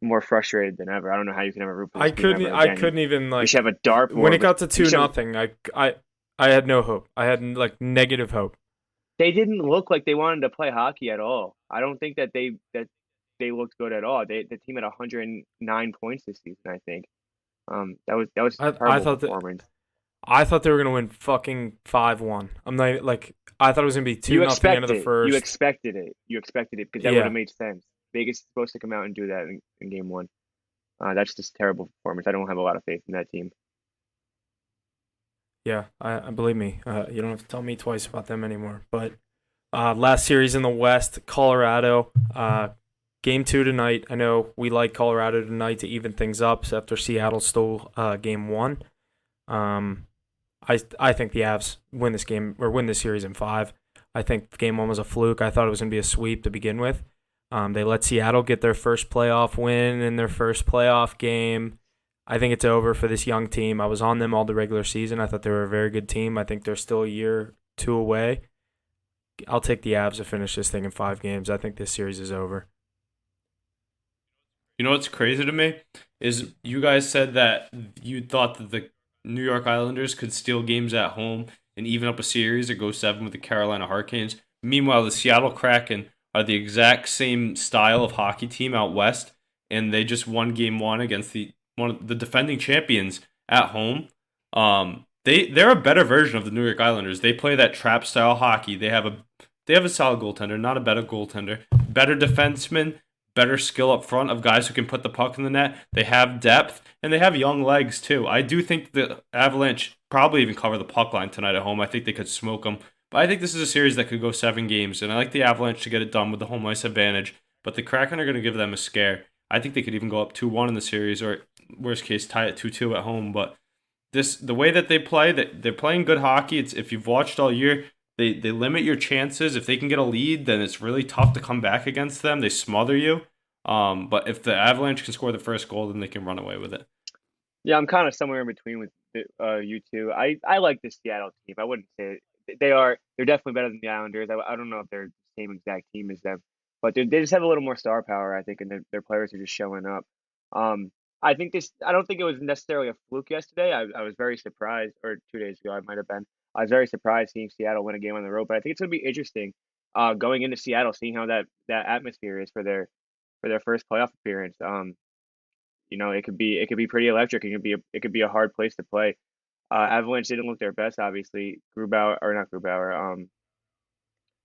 more frustrated than ever. I don't know how you can ever root for this team ever I again. couldn't even You like should have a when it dartboard. got to You two should have, nothing. I had no hope. I had like negative hope. they didn't look like they wanted to play hockey at all. I don't think that they looked good at all. The team had 109 points this season, I think. That was a I terrible thought that performance. I thought they were gonna win fucking 5-1. I'm not like I thought it was gonna be 2-0 end of the You first. expected it. You expected it because that would Yeah, have made sense. Vegas is supposed to come out and do that in game one. That's just terrible performance. I don't have a lot of faith in that team. yeah. I believe me. You don't have to tell me twice about them anymore. But last series in the West, Colorado. Game 2 tonight. I know we like Colorado tonight to even things up after Seattle stole game 1. I think the Avs win this game or win this series in 5. I think game 1 was a fluke. I thought it was going to be a sweep to begin with. They let Seattle get their first playoff win in their first playoff game. I think it's over for this young team. I was on them all the regular season. I thought they were a very good team. I think they're still a year, 2 away. I'll take the Avs to finish this thing in 5 games. I think this series is over. You know what's crazy to me is you guys said that you thought that the New York Islanders could steal games at home and even up a series or go 7 with the Carolina Hurricanes. Meanwhile, the Seattle Kraken are the exact same style of hockey team out west, and they just won game 1 against one of the defending champions at home. They're a better version of the New York Islanders. They play that trap style hockey. They have a solid goaltender, not a better goaltender, better defenseman, better skill up front of guys who can put the puck in the net. They have depth, and they have young legs, too. I do think the Avalanche probably even cover the puck line tonight at home. I think they could smoke them. But I think this is a series that could go 7 games, and I like the Avalanche to get it done with the home ice advantage. But the Kraken are going to give them a scare. I think they could even go up 2-1 in the series, or worst case, tie it 2-2 at home. But the way that they play, that they're playing good hockey. It's if you've watched all year, they limit your chances. If they can get a lead, then it's really tough to come back against them. They smother you. But if the Avalanche can score the first goal, then they can run away with it. Yeah, I'm kind of somewhere in between with you two. I like the Seattle team. I wouldn't say they're definitely better than the Islanders. I don't know if they're the same exact team as them, but they just have a little more star power, I think, and their players are just showing up. I think I don't think it was necessarily a fluke yesterday. I was very surprised, or 2 days ago, I might have been. I was very surprised seeing Seattle win a game on the road, but I think it's going to be interesting going into Seattle, seeing how that atmosphere is for their first playoff appearance. It could be pretty electric. It could be a hard place to play. Avalanche didn't look their best, obviously. Grubauer or not Grubauer,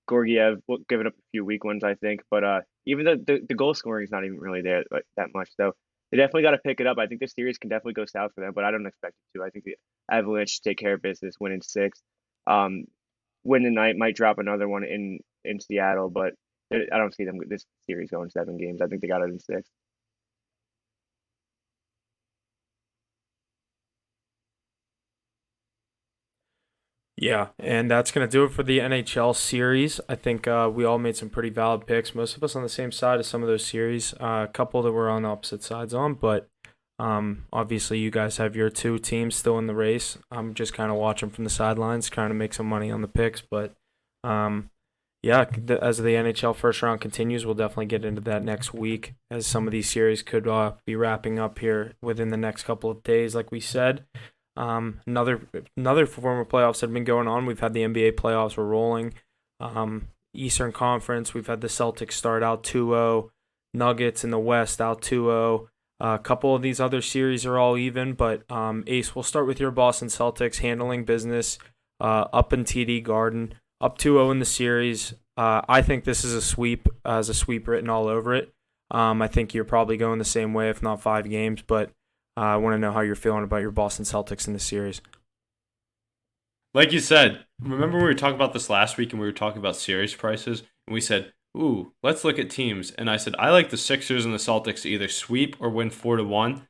Gorgiev giving up a few weak ones, I think. But even the goal scoring is not even really there like, that much. So they definitely got to pick it up. I think this series can definitely go south for them, but I don't expect it to. I think the Avalanche take care of business, win in 6. Um, win tonight, might drop another one in Seattle, but I don't see them this series going 7 games. I think they got it in 6. Yeah, and that's going to do it for the NHL series. I think we all made some pretty valid picks. Most of us on the same side of some of those series. A couple that we're on opposite sides on, but obviously you guys have your 2 teams still in the race. I'm just kind of watching from the sidelines, trying to make some money on the picks. But yeah, as the NHL first round continues, we'll definitely get into that next week as some of these series could be wrapping up here within the next couple of days, like we said. Another form of playoffs that have been going on. We've had the NBA playoffs. We're rolling. Eastern Conference. We've had the Celtics start out 2-0. Nuggets in the West out 2-0. A couple of these other series are all even, but Ace, we'll start with your Boston Celtics handling business up in TD Garden, up 2-0 in the series. I think this is a sweep, has a sweep written all over it. I think you're probably going the same way, if not 5 games, but I want to know how you're feeling about your Boston Celtics in the series. Like you said, remember we were talking about this last week and we were talking about series prices, and we said, ooh, let's look at teams. And I said, I like the Sixers and the Celtics to either sweep or win 4-1.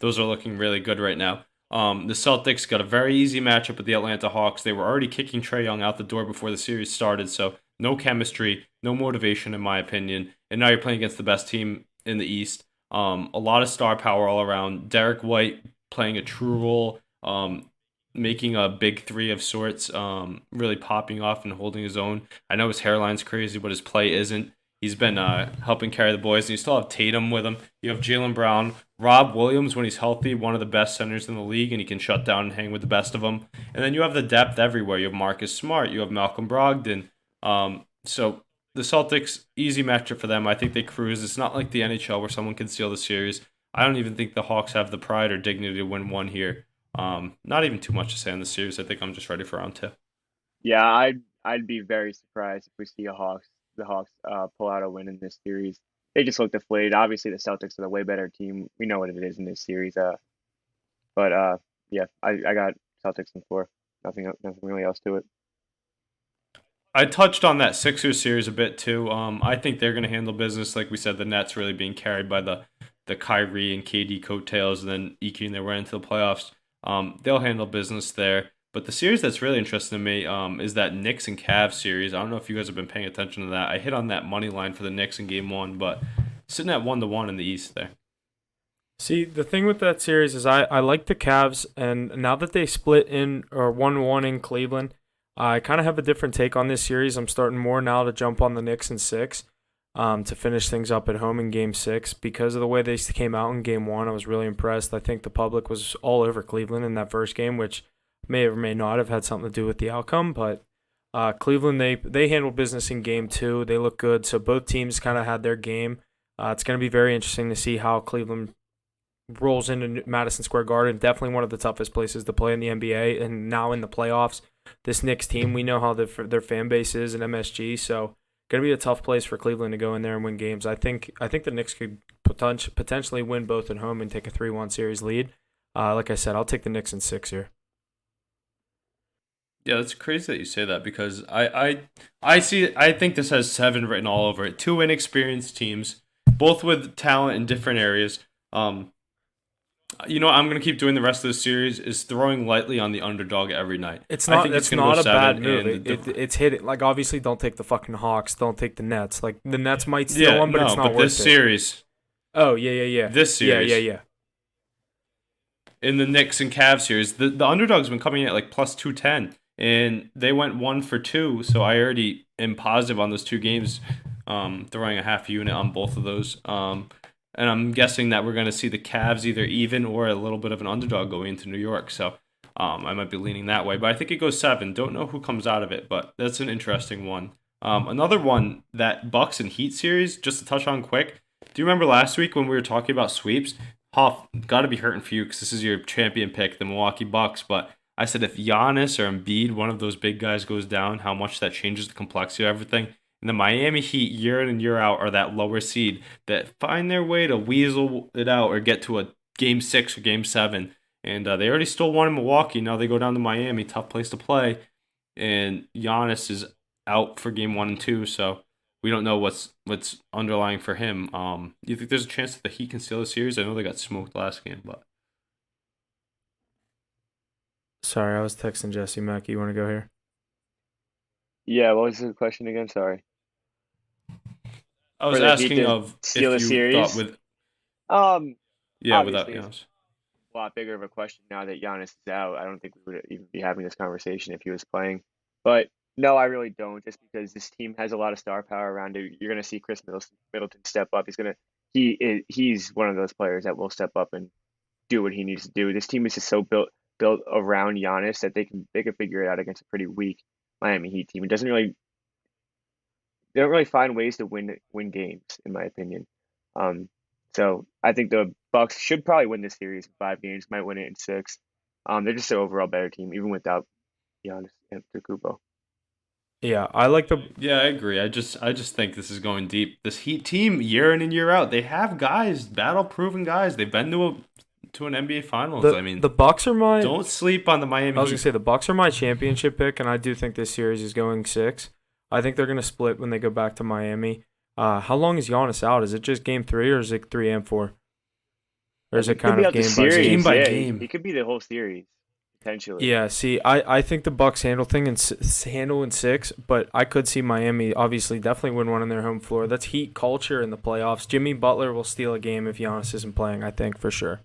Those are looking really good right now. The Celtics got a very easy matchup with the Atlanta Hawks. They were already kicking Trae Young out the door before the series started, so no chemistry, no motivation in my opinion. And now you're playing against the best team in the East. A lot of star power all around. Derek White playing a true role, making a big three of sorts, really popping off and holding his own. I know his hairline's crazy, but his play isn't. He's been helping carry the boys, and you still have Tatum with him. You have Jaylen Brown, Rob Williams when he's healthy, one of the best centers in the league, and he can shut down and hang with the best of them. And then you have the depth everywhere. You have Marcus Smart, you have Malcolm Brogdon. So the Celtics, easy matchup for them. I think they cruise. It's not like the NHL where someone can steal the series. I don't even think the Hawks have the pride or dignity to win one here. Not even too much to say on the series. I think I'm just ready for round 2. Yeah, I'd be very surprised if we see the Hawks pull out a win in this series. They just look deflated. Obviously, the Celtics are the way better team. We know what it is in this series. But yeah, I got Celtics in 4. Nothing really else to it. I touched on that Sixers series a bit too. I think they're going to handle business. Like we said, the Nets really being carried by the Kyrie and KD coattails, and then eking their way into the playoffs. They'll handle business there. But the series that's really interesting to me is that Knicks and Cavs series. I don't know if you guys have been paying attention to that. I hit on that money line for the Knicks in Game 1, but sitting at 1-1 in the East there. See, the thing with that series is I like the Cavs, and now that they split in or 1-1 in Cleveland, I kind of have a different take on this series. I'm starting more now to jump on the Knicks in 6 to finish things up at home in Game 6. Because of the way they came out in Game 1, I was really impressed. I think the public was all over Cleveland in that first game, which may or may not have had something to do with the outcome. But Cleveland, they handled business in Game 2. They look good, so both teams kind of had their game. It's going to be very interesting to see how Cleveland rolls into Madison Square Garden. Definitely one of the toughest places to play in the NBA, and now in the playoffs. This Knicks team, we know how their fan base is in MSG, so going to be a tough place for Cleveland to go in there and win games. I think the Knicks could potentially win both at home and take a 3-1 series lead. Like I said, I'll take the Knicks in 6 here. Yeah, that's crazy that you say that because I think this has 7 written all over it. 2 inexperienced teams, both with talent in different areas. You know what I'm going to keep doing the rest of the series is throwing lightly on the underdog every night. It's not a bad move. It's hit it. Like, obviously, don't take the fucking Hawks. Don't take the Nets. Like, the Nets might steal one, but it's not worth it. This series. Oh, yeah. This series. Yeah. In the Knicks and Cavs series, the underdog's been coming in at like plus 210, and they went 1 for 2, so I already am positive on those 2 games, throwing a half unit on both of those. And I'm guessing that we're going to see the Cavs either even or a little bit of an underdog going into New York. So I might be leaning that way. But I think it goes 7. Don't know who comes out of it, but that's an interesting one. Another one, that Bucks and Heat series, just to touch on quick. Do you remember last week when we were talking about sweeps? Hoff, got to be hurting for you because this is your champion pick, the Milwaukee Bucks. But I said if Giannis or Embiid, one of those big guys, goes down, how much that changes the complexity of everything. And the Miami Heat, year in and year out, are that lower seed that find their way to weasel it out or get to a Game 6 or Game 7. And they already stole one in Milwaukee. Now they go down to Miami, tough place to play. And Giannis is out for Game 1 and 2, so we don't know what's underlying for him. You think there's a chance that the Heat can steal the series? I know they got smoked last game, but... Sorry, I was texting Jesse Mack. You want to go here? Yeah, what was the question again? Sorry. I was asking of steal if the you series? thought with without Obviously, Giannis. A lot bigger of a question now that Giannis is out. I don't think we would even be having this conversation if he was playing. But no, I really don't. Just because this team has a lot of star power around it, you're going to see Chris Middleton step up. He's one of those players that will step up and do what he needs to do. This team is just so built around Giannis that they can figure it out against a pretty weak Miami Heat team. They don't really find ways to win games, in my opinion. So I think the Bucks should probably win this series in 5 games. Might win it in 6. They're just an overall better team, even without Giannis Antetokounmpo. Yeah, I like the. Yeah, I agree. I just think this is going deep. This Heat team, year in and year out, they have guys, battle-proven guys. They've been to an NBA Finals. The Bucks are my. Don't sleep on the Miami Heat. I was gonna say the Bucks are my championship pick, and I do think this series is going 6. I think they're gonna split when they go back to Miami. How long is Giannis out? Is it just Game 3 or is it 3 and 4? Or is it kind of game by game? Game by yeah, game. It could be the whole series. potentially. Yeah, see, I think the Bucks handle in 6, but I could see Miami obviously definitely win one on their home floor. That's Heat culture in the playoffs. Jimmy Butler will steal a game if Giannis isn't playing, I think, for sure.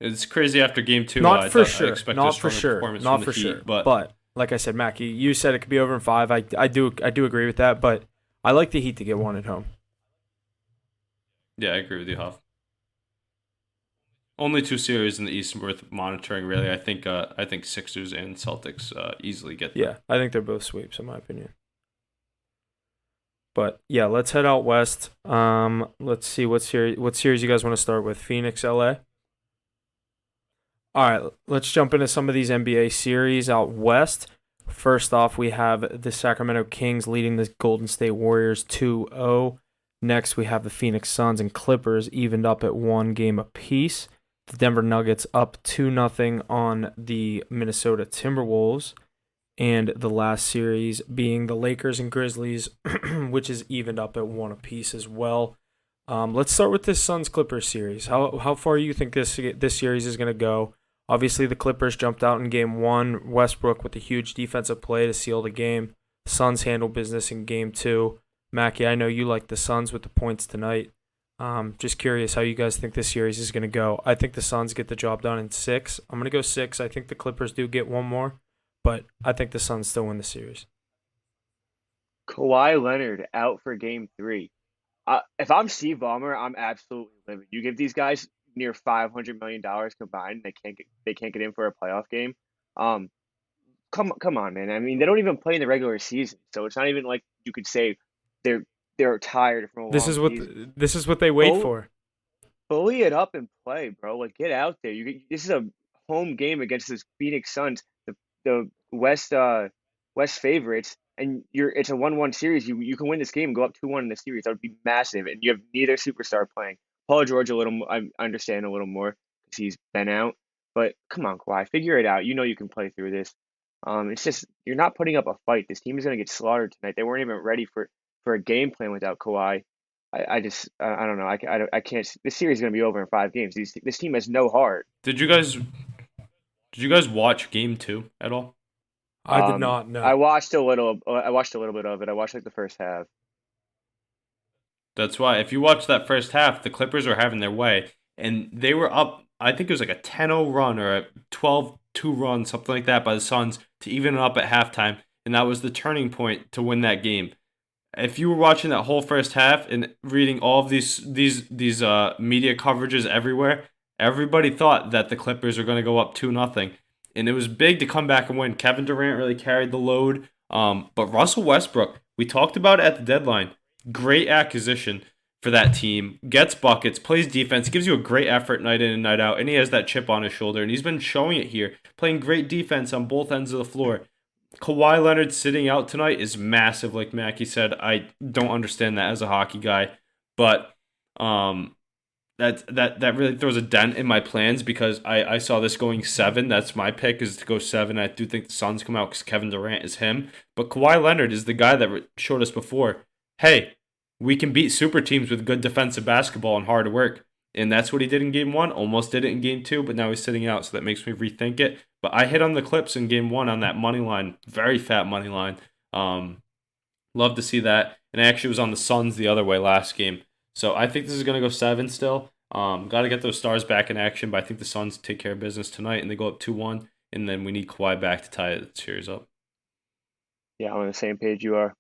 It's crazy after game 2. Not I for thought I sure. expected a Not for stronger sure. performance Not from for the Heat, sure. but But like I said, Mackie, you said it could be over in 5. I do agree with that, but I like the Heat to get one at home. yeah, I agree with you, Huff. Only 2 series in the East worth monitoring, really. I think Sixers and Celtics easily get there. Yeah, I think they're both sweeps in my opinion. But yeah, let's head out west. Let's see what series you guys want to start with. Phoenix, LA. All right, let's jump into some of these NBA series out west. First off, we have the Sacramento Kings leading the Golden State Warriors 2-0. Next, we have the Phoenix Suns and Clippers evened up at 1 game apiece. The Denver Nuggets up 2-0 on the Minnesota Timberwolves. And the last series being the Lakers and Grizzlies, which is evened up at 1 apiece as well. Let's start with this Suns-Clippers series. How far do you think this series is going to go? Obviously, the Clippers jumped out in Game 1. Westbrook with a huge defensive play to seal the game. Suns handled business in Game 2. Mackie, I know you like the Suns with the points tonight. Just curious how you guys think this series is going to go. I think the Suns get the job done in 6. I'm going to go 6. I think the Clippers do get one more, but I think the Suns still win the series. Kawhi Leonard out for Game 3. If I'm Steve Ballmer, I'm absolutely livid. You give these guys near $500 million combined, they can't get in for a playoff game. Come on, man. I mean, they don't even play in the regular season, so it's not even like you could say they're tired from a long season. This is what they wait Bull- for. Bully it up and play, bro. Like, get out there. This is a home game against this Phoenix Suns, the West favorites, and it's a 1-1 series. You can win this game and go up 2-1 in the series. That would be massive, and you have neither superstar playing. Paul George I understand a little more because he's been out, but come on, Kawhi, figure it out. You know you can play through this. It's just you're not putting up a fight. This team is going to get slaughtered tonight. They weren't even ready for a game plan without Kawhi. I don't know. I can't. This series is going to be over in 5 games. This team has no heart. Did you guys watch Game 2 at all? I did not know. I watched a little. I watched a little bit of it. I watched like the first half. That's why if you watch that first half, the Clippers were having their way, and they were up. I think it was like a 10-0 run or a 12-2 run, something like that, by the Suns to even it up at halftime, and that was the turning point to win that game. If you were watching that whole first half and reading all of these media coverages everywhere, everybody thought that the Clippers were going to go up 2-0, and it was big to come back and win. Kevin Durant really carried the load, but Russell Westbrook, we talked about it at the deadline. Great acquisition for that team. Gets buckets, plays defense, gives you a great effort night in and night out, and he has that chip on his shoulder, and he's been showing it here, playing great defense on both ends of the floor. Kawhi Leonard sitting out tonight is massive, like Mackie said. I don't understand that as a hockey guy, but that really throws a dent in my plans because I saw this going 7. That's my pick, is to go 7. I do think the Suns come out because Kevin Durant is him, but Kawhi Leonard is the guy that showed us before, hey, we can beat super teams with good defensive basketball and hard work. And that's what he did in Game 1. Almost did it in Game 2, but now he's sitting out, so that makes me rethink it. But I hit on the Clips in Game 1 on that money line. Very fat money line. Love to see that. And I actually was on the Suns the other way last game. So I think this is going to go 7 still. Got to get those stars back in action, but I think the Suns take care of business tonight, and they go up 2-1. And then we need Kawhi back to tie the series up. Yeah, I'm on the same page you are.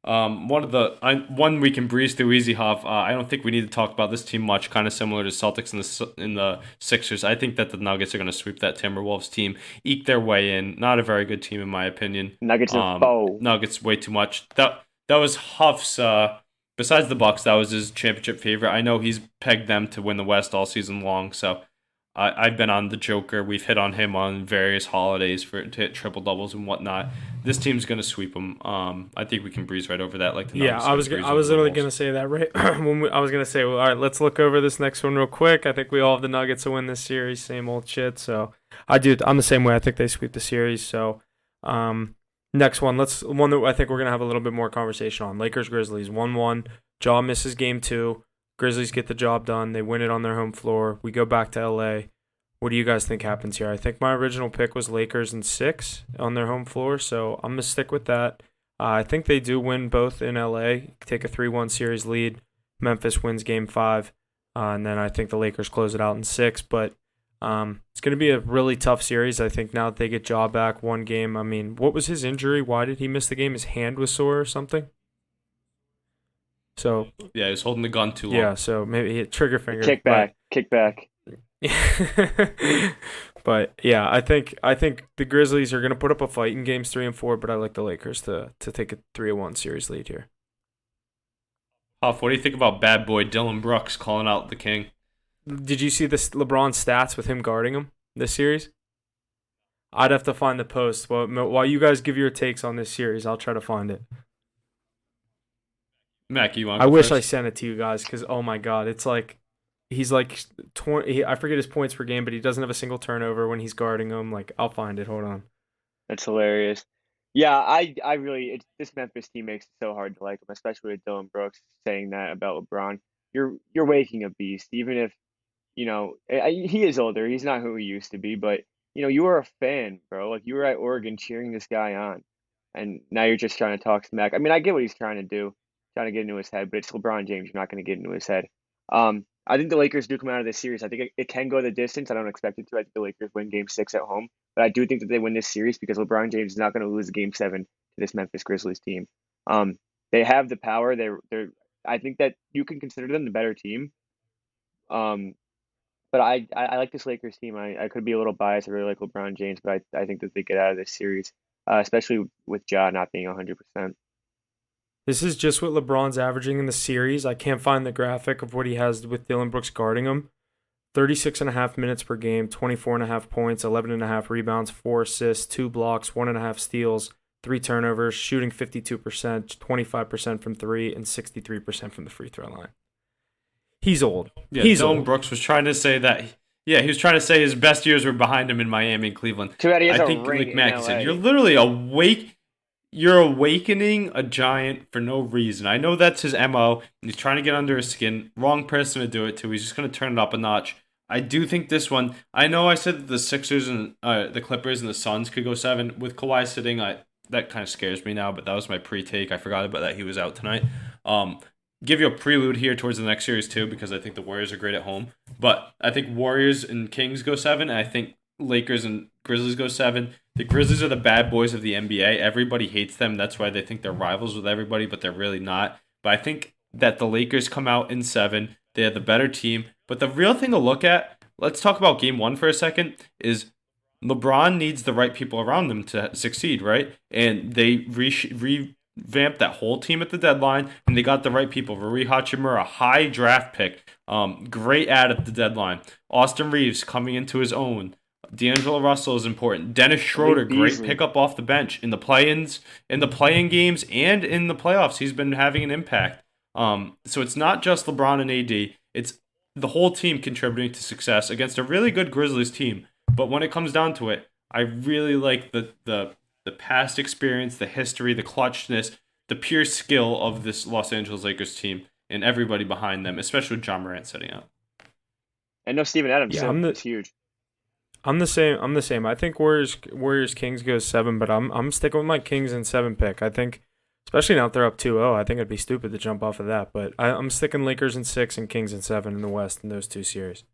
One we can breeze through easy, Hoff. I don't think we need to talk about this team much. Kind of similar to Celtics and the Sixers. I think that the Nuggets are going to sweep that Timberwolves team, eke their way in. Not a very good team in my opinion. Nuggets and foe. Nuggets way too much. That was Huff's. Besides the Bucks, that was his championship favorite. I know he's pegged them to win the West all season long. So I've been on the Joker. We've hit on him on various holidays to hit triple doubles and whatnot. This team's gonna sweep them. I think we can breeze right over that. Like the yeah, I was literally gonna say that right. I was gonna say, well, all right, let's look over this next one real quick. I think we all have the Nuggets to win this series. Same old shit. So I'm the same way. I think they sweep the series. So next one, one that I think we're gonna have a little bit more conversation on. Lakers Grizzlies 1-1. Ja misses Game 2. Grizzlies get the job done. They win it on their home floor. We go back to LA. What do you guys think happens here? I think my original pick was Lakers in 6 on their home floor, so I'm going to stick with that. I think they do win both in LA, take a 3-1 series lead. Memphis wins game 5, and then I think the Lakers close it out in 6. But it's going to be a really tough series. I think now that they get Ja back, one game. I mean, what was his injury? Why did he miss the game? His hand was sore or something? So Yeah, he was holding the gun too long. yeah, so maybe he hit trigger finger. Kickback. But yeah, I think the Grizzlies are going to put up a fight in games 3 and 4, but I like the Lakers to take a 3-1 series lead here. Huff, what do you think about bad boy Dylan Brooks calling out the King? Did you see this LeBron stats with him guarding him this series? I'd have to find the post. While you guys give your takes on this series, I'll try to find it. Mac, you want to I go wish first? I sent it to you guys because, oh my God, it's like he's like 20. I forget his points per game, but he doesn't have a single turnover when he's guarding him. Like, I'll find it. Hold on. That's hilarious. Yeah, I really this Memphis team makes it so hard to like them, especially with Dylan Brooks saying that about LeBron. You're waking a beast, even if he is older. He's not who he used to be, but you were a fan, bro. Like you were at Oregon cheering this guy on, and now you're just trying to talk smack. I mean, I get what he's trying to do, trying to get into his head, but it's LeBron James. You're not going to get into his head. I think the Lakers do come out of this series. I think it can go the distance. I don't expect it to. I think the Lakers win Game 6 at home, but I do think that they win this series because LeBron James is not going to lose Game 7 to this Memphis Grizzlies team. They have the power. They're. I think that you can consider them the better team. But I like this Lakers team. I could be a little biased. I really like LeBron James, but I think that they get out of this series, especially with Ja not being 100%. This is just what LeBron's averaging in the series. I can't find the graphic of what he has with Dylan Brooks guarding him. 36.5 minutes per game, 24.5 points, 11.5 rebounds, 4 assists, 2 blocks, 1.5 steals, 3 turnovers, shooting 52%, 25% from 3, and 63% from the free throw line. He's old. Yeah, He's Dylan old. Brooks was trying to say that. Yeah, he was trying to say his best years were behind him in Miami and Cleveland. Too bad he has I a think, ring like Mac in said, LA. you're literally awake. You're awakening a giant for no reason. I know that's his MO. He's trying to get under his skin. Wrong person to do it to. He's just going to turn it up a notch. I do think this one. I know I said that the Sixers and the Clippers and the Suns could go 7 with Kawhi sitting. That kind of scares me now, but that was my pre-take. I forgot about that. He was out tonight. Give you a prelude here towards the next series too, because I think the Warriors are great at home. But I think Warriors and Kings go 7, and I think Lakers and Grizzlies go 7. The Grizzlies are the bad boys of the NBA. Everybody hates them. That's why they think they're rivals with everybody, but they're really not. But I think that the Lakers come out in 7. They have the better team. But the real thing to look at, let's talk about Game 1 for a second, is LeBron needs the right people around them to succeed, right? And they revamped that whole team at the deadline, and they got the right people. Rui Hachimura, a high draft pick, great ad at the deadline. Austin Reeves coming into his own. D'Angelo Russell is important. Dennis Schroeder, great pickup off the bench in the play-in games, and in the playoffs. He's been having an impact. So it's not just LeBron and AD. It's the whole team contributing to success against a really good Grizzlies team. But when it comes down to it, I really like the past experience, the history, the clutchness, the pure skill of this Los Angeles Lakers team and everybody behind them, especially with John Morant setting up. And no Steven Adams. Yeah, It's huge. I'm the same. I think Warriors Kings goes 7, but I'm sticking with my Kings in 7 pick. I think, especially now that they're up 2-0, I think it'd be stupid to jump off of that. But I'm sticking Lakers in 6 and Kings in 7 in the West in those 2 series.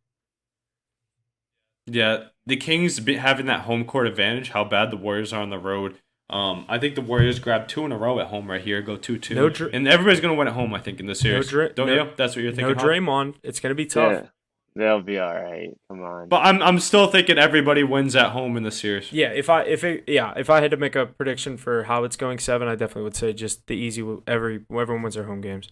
Yeah, the Kings having that home court advantage, how bad the Warriors are on the road. I think the Warriors grab 2 in a row at home right here, go 2-2. And everybody's going to win at home, I think, in this series. Don't you? That's what you're thinking? No Draymond. It's going to be tough. Yeah, they'll be all right. Come on. But I'm still thinking everybody wins at home in the series. Yeah, if I had to make a prediction for how it's going 7, I definitely would say just the easy everyone wins their home games.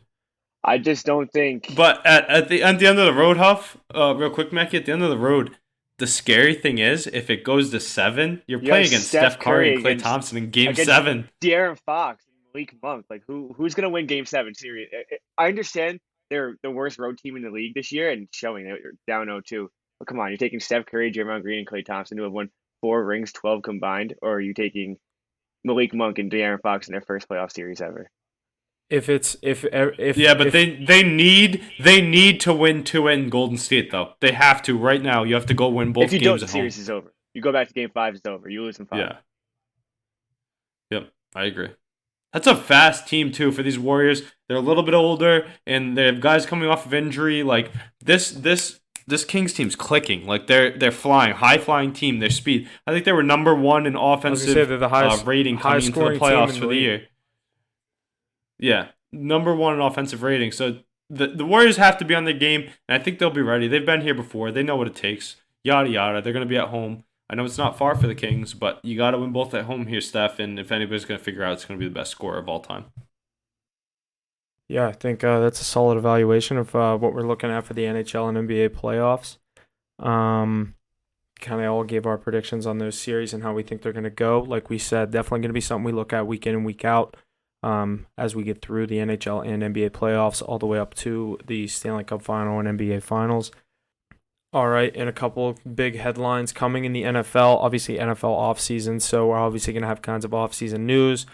I just don't think. But at the end of the road, Huff, real quick, Mackie, at the end of the road, the scary thing is, if it goes to 7, you're playing against Steph Curry and Klay Thompson in Game 7. De'Aaron Fox and Malik Monk. Like, who's going to win Game 7 series? I understand they're the worst road team in the league this year and showing that you're down 0-2. But come on, you're taking Steph Curry, Draymond Green, and Klay Thompson who have won 4 rings, 12 combined, or are you taking Malik Monk and De'Aaron Fox in their first playoff series ever? Yeah, but if they need to win two in Golden State though. They have to right now. You have to go win If both you don't, games the at home. series is over. You go back to game 5, it's over. You lose in 5. Yeah. Yep, I agree. That's a fast team too for these Warriors. They're a little bit older, and they have guys coming off of injury. Like this Kings team's clicking. Like they're flying, high flying team. Their speed. I think they were number one in I was gonna say offensive they're the highest rating coming into the scoring team playoffs in for the the league. year. Yeah, number one in offensive rating. So the Warriors have to be on their game, and I think they'll be ready. They've been here before. They know what it takes. Yada yada. They're gonna be at home. I know it's not far for the Kings, but you got to win both at home here, Steph. And if anybody's going to figure out, it's going to be the best scorer of all time. Yeah, I think that's a solid evaluation of what we're looking at for the NHL and NBA playoffs. Kind of all gave our predictions on those series and how we think they're going to go. Like we said, definitely going to be something we look at week in and week out as we get through the NHL and NBA playoffs all the way up to the Stanley Cup Final and NBA Finals. All right, and a couple of big headlines coming in the NFL. Obviously, NFL offseason, so we're obviously going to have kinds of offseason news.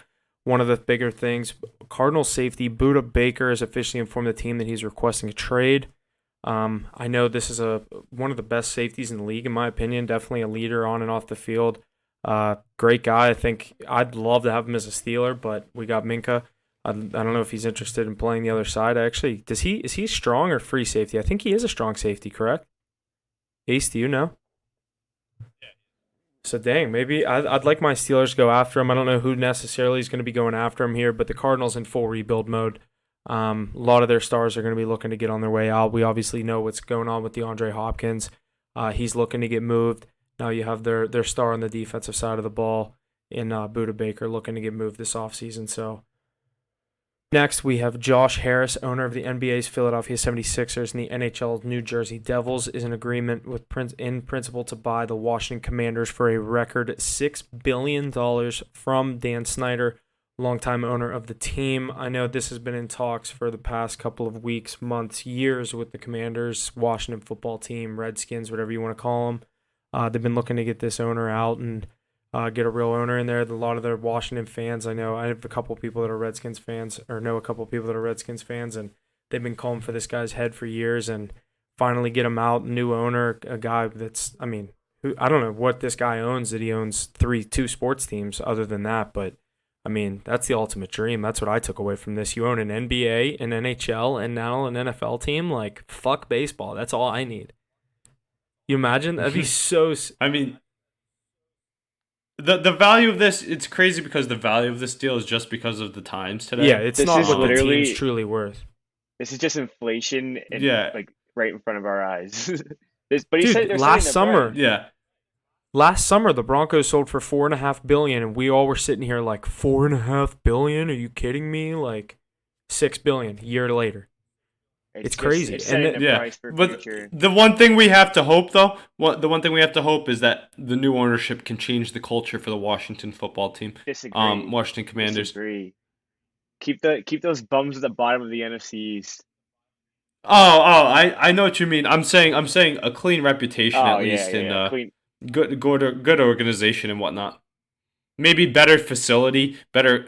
One of the bigger things, Cardinals safety Buda Baker has officially informed the team that he's requesting a trade. I know this is one of the best safeties in the league, in my opinion. Definitely a leader on and off the field. Great guy. I think I'd love to have him as a Steeler, but we got Minka. I don't know if he's interested in playing the other side. Actually, is he strong or free safety? I think he is a strong safety, correct? Ace, do you know? So dang, maybe I'd like my Steelers to go after him. I don't know who necessarily is going to be going after him here, but the Cardinals in full rebuild mode. A lot of their stars are going to be looking to get on their way out. We obviously know what's going on with DeAndre Hopkins. He's looking to get moved. Now you have their star on the defensive side of the ball in Buda Baker looking to get moved this offseason. So next, we have Josh Harris, owner of the NBA's Philadelphia 76ers and the NHL's New Jersey Devils, is in agreement in principle to buy the Washington Commanders for a record $6 billion from Dan Snyder, longtime owner of the team. I know this has been in talks for the past couple of weeks, months, years with the Commanders, Washington football team, Redskins, whatever you want to call them. They've been looking to get this owner out and get a real owner in there. A lot of their Washington fans, I know I have a couple people that are Redskins fans, or know a couple people that are Redskins fans, and they've been calling for this guy's head for years, and finally get him out, new owner, a guy that's, I mean, I don't know what this guy owns, that he owns two sports teams other than that, but I mean, that's the ultimate dream. That's what I took away from this. You own an NBA, an NHL, and now an NFL team. Like, fuck baseball. That's all I need. You imagine? That'd be so... I mean... The value of this, it's crazy because the value of this deal is just because of the times today. Yeah, it's This not is what the literally- team's truly worth. This is just inflation and Yeah. like right in front of our eyes. But Dude, they're last selling their summer- brand. Yeah. Last summer, the Broncos sold for $4.5 billion, and we all were sitting here like, $4.5 billion? Are you kidding me? Like, $6 billion a year later. It's crazy. It's And setting then- the price for But future. the one thing we have to hope, though, is that the new ownership can change the culture for the Washington football team. Disagree. Washington Commanders. Disagree. Keep those bums at the bottom of the NFC East. I know what you mean. I'm saying a clean reputation at least in Clean. good organization and whatnot. Maybe better facility, better.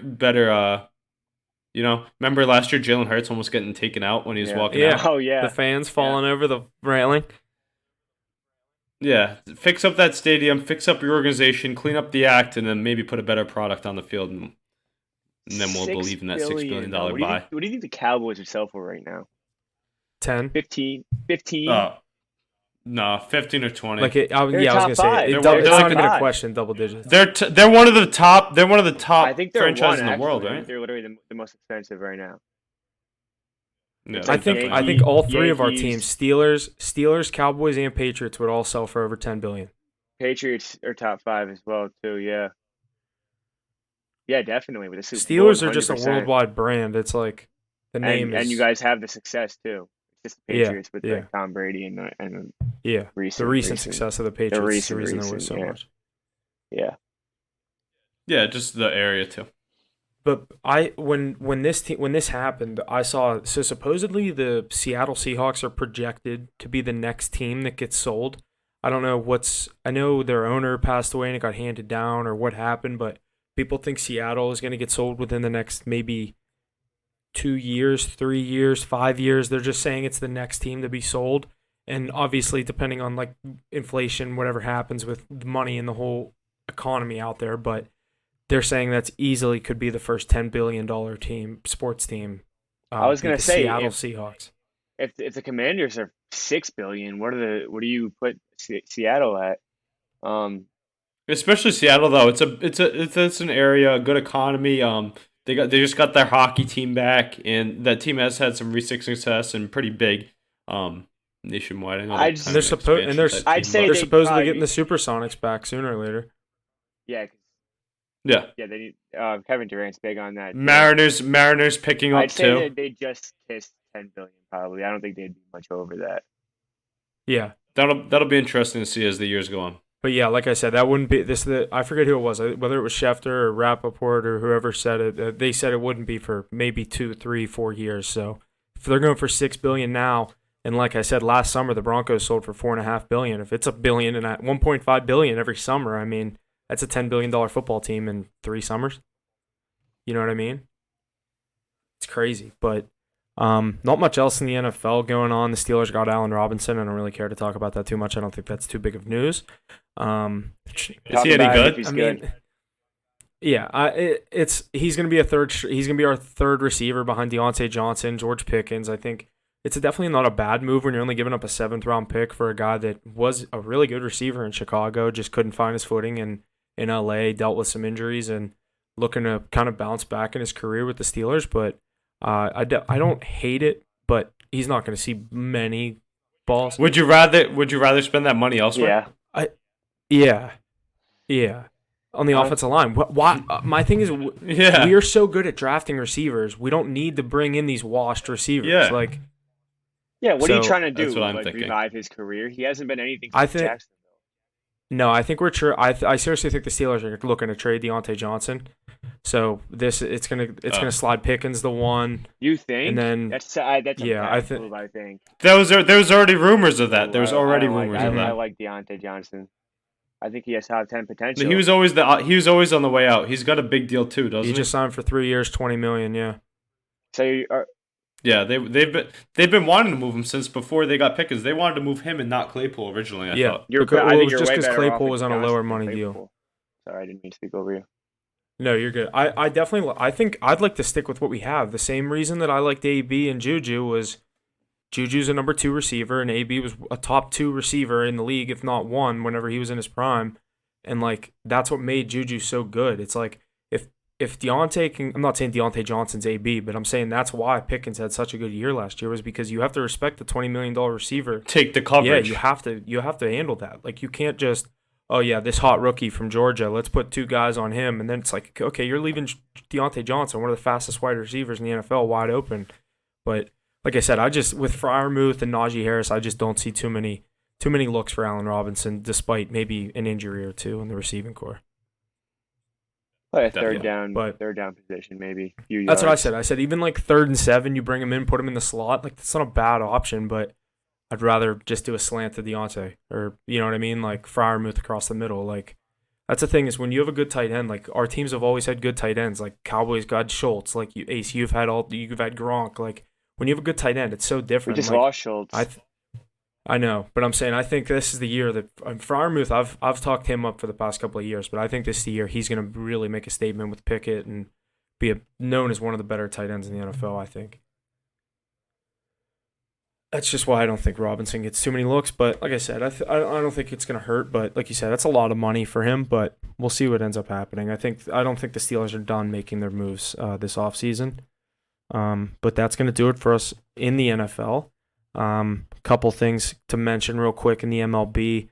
Remember last year Jalen Hurts almost getting taken out when he was walking Yeah. out. Oh yeah. The fans falling over the railing. Yeah, fix up that stadium, fix up your organization, clean up the act, and then maybe put a better product on the field, and then we'll believe in that $6 billion buy. What do you think the Cowboys would sell for right now? 10. 15? No, 15 or 20. Like I was top gonna say, five. it's They're not like even a five. question. Double digits. They're one of the top. They're one of the top I think they're franchises one, in the world, actually. right? They're literally the most expensive right now. Yeah, It's I like think Yankees, all three of our Yankees. teams, Steelers, Cowboys, and Patriots would all sell for over $10 billion. Patriots are top 5 as well too. Yeah. Yeah, definitely. With the Super Bowl, Steelers are just a 100%. worldwide brand. It's like the name and is. you guys have the success too. It's just the Yeah, Patriots with yeah. like Tom Brady and yeah, recent the recent success of the Patriots is the reason there was so yeah. much. Yeah. Yeah, just the area too. But when this happened, I saw supposedly the Seattle Seahawks are projected to be the next team that gets sold. I don't know I know their owner passed away and it got handed down or what happened, but people think Seattle is going to get sold within the next maybe 2 years, 3 years, 5 years. They're just saying it's the next team to be sold. And obviously, depending on like inflation, whatever happens with the money and the whole economy out there, but they're saying that's easily could be the first $10 billion sports team. I was gonna the say Seattle Seahawks. if the Commanders are 6 billion, what do you put Seattle at? Especially Seattle, though. It's an area, a good economy. They just got their hockey team back, and that team has had some recent success and pretty big, nationwide. I know I'd- kind And they're of an supposed and they're expansion type I'd team, say but- they're they'd supposedly probably getting the Supersonics back sooner or later. Yeah, yeah. yeah, they need Kevin Durant's big on that. Mariners picking up I'd say too. that they just kissed 10 billion probably. I don't think they'd be much over that. Yeah. That'll be interesting to see as the years go on. But yeah, like I said, that wouldn't be I forget who it was, whether it was Schefter or Rappaport or whoever said it. They said it wouldn't be for maybe 2, 3, 4 years. So if they're going for $6 billion now, and like I said last summer, the Broncos sold for $4.5 billion. If it's $1 billion and at $1.5 billion every summer, I mean that's a $10 billion football team in 3 summers. You know what I mean? It's crazy, but not much else in the NFL going on. The Steelers got Allen Robinson. I don't really care to talk about that too much. I don't think that's too big of news. Is Talk he any about it if good? he's I good. mean, yeah, he's gonna be he's gonna be our third receiver behind Deontay Johnson, George Pickens. I think it's definitely not a bad move when you're only giving up a 7th round pick for a guy that was a really good receiver in Chicago, just couldn't find his footing in LA, dealt with some injuries and looking to kind of bounce back in his career with the Steelers. But I don't hate it, but he's not going to see many balls. Would you rather spend that money elsewhere? Yeah. Yeah. On the offensive line. Why? My thing is, Yeah. we are so good at drafting receivers. We don't need to bring in these washed receivers. Yeah. Like, Yeah, what are you So, trying to do? that's what I'm Like thinking. revive his career? He hasn't been anything I since think- Jacksonville. no, I think we're true. I seriously think the Steelers are looking to trade Deontay Johnson. So it's gonna slide Pickens the one, You think? and then That's a yeah, bad I think- move, I think. There was already rumors of that. There was already I don't rumors like, of I that. like Deontay Johnson. I think he has top 10 potential. He was always on the way out. He's got a big deal too, doesn't he he? just signed for 3 years, $20 million. Yeah. So you are, Yeah, they've been wanting to move him since before they got Pickens. They wanted to move him and not Claypool originally. I Yeah. thought. you're Because- I well, think it was you're just way 'cause better Claypool off was with on a Johnson lower than money deal. Claypool. Sorry, I didn't mean to speak over you. No, you're good. I definitely I think I'd like to stick with what we have. The same reason that I liked AB and Juju was Juju's a number 2 receiver and AB was a top 2 receiver in the league, if not one, whenever he was in his prime. And like that's what made Juju so good. It's like if Deontay can, I'm not saying Deontay Johnson's AB, but I'm saying that's why Pickens had such a good year last year was because you have to respect the $20 million receiver. Take the coverage. Yeah, you have to handle that. Like you can't just, oh yeah, this hot rookie from Georgia, let's put 2 guys on him, and then it's like, okay, you're leaving Deontay Johnson, one of the fastest wide receivers in the NFL, wide open. But like I said, with Freiermuth and Najee Harris, I just don't see too many looks for Allen Robinson, despite maybe an injury or 2 in the receiving core. Play a Definitely. third down position, maybe. Few That's what I yards. said. I said even like 3rd and 7, you bring him in, put him in the slot. Like that's not a bad option, but I'd rather just do a slant to Deontay, or you know what I mean, like Freiermuth across the middle. Like that's the thing is when you have a good tight end, like our teams have always had good tight ends. Like Cowboys got Schultz, like Ace, you've had Gronk. Like when you have a good tight end, it's so We different. just like, lost Schultz. I know, but I'm saying I think this is the year that Freiermuth. I've talked him up for the past couple of years, but I think this is the year he's going to really make a statement with Pickett and be known as one of the better tight ends in the NFL. I think that's just why I don't think Robinson gets too many looks. But like I said, I don't think it's going to hurt. But like you said, that's a lot of money for him. But we'll see what ends up happening. I don't think the Steelers are done making their moves this offseason. But that's going to do it for us in the NFL. Couple things to mention real quick in the MLB.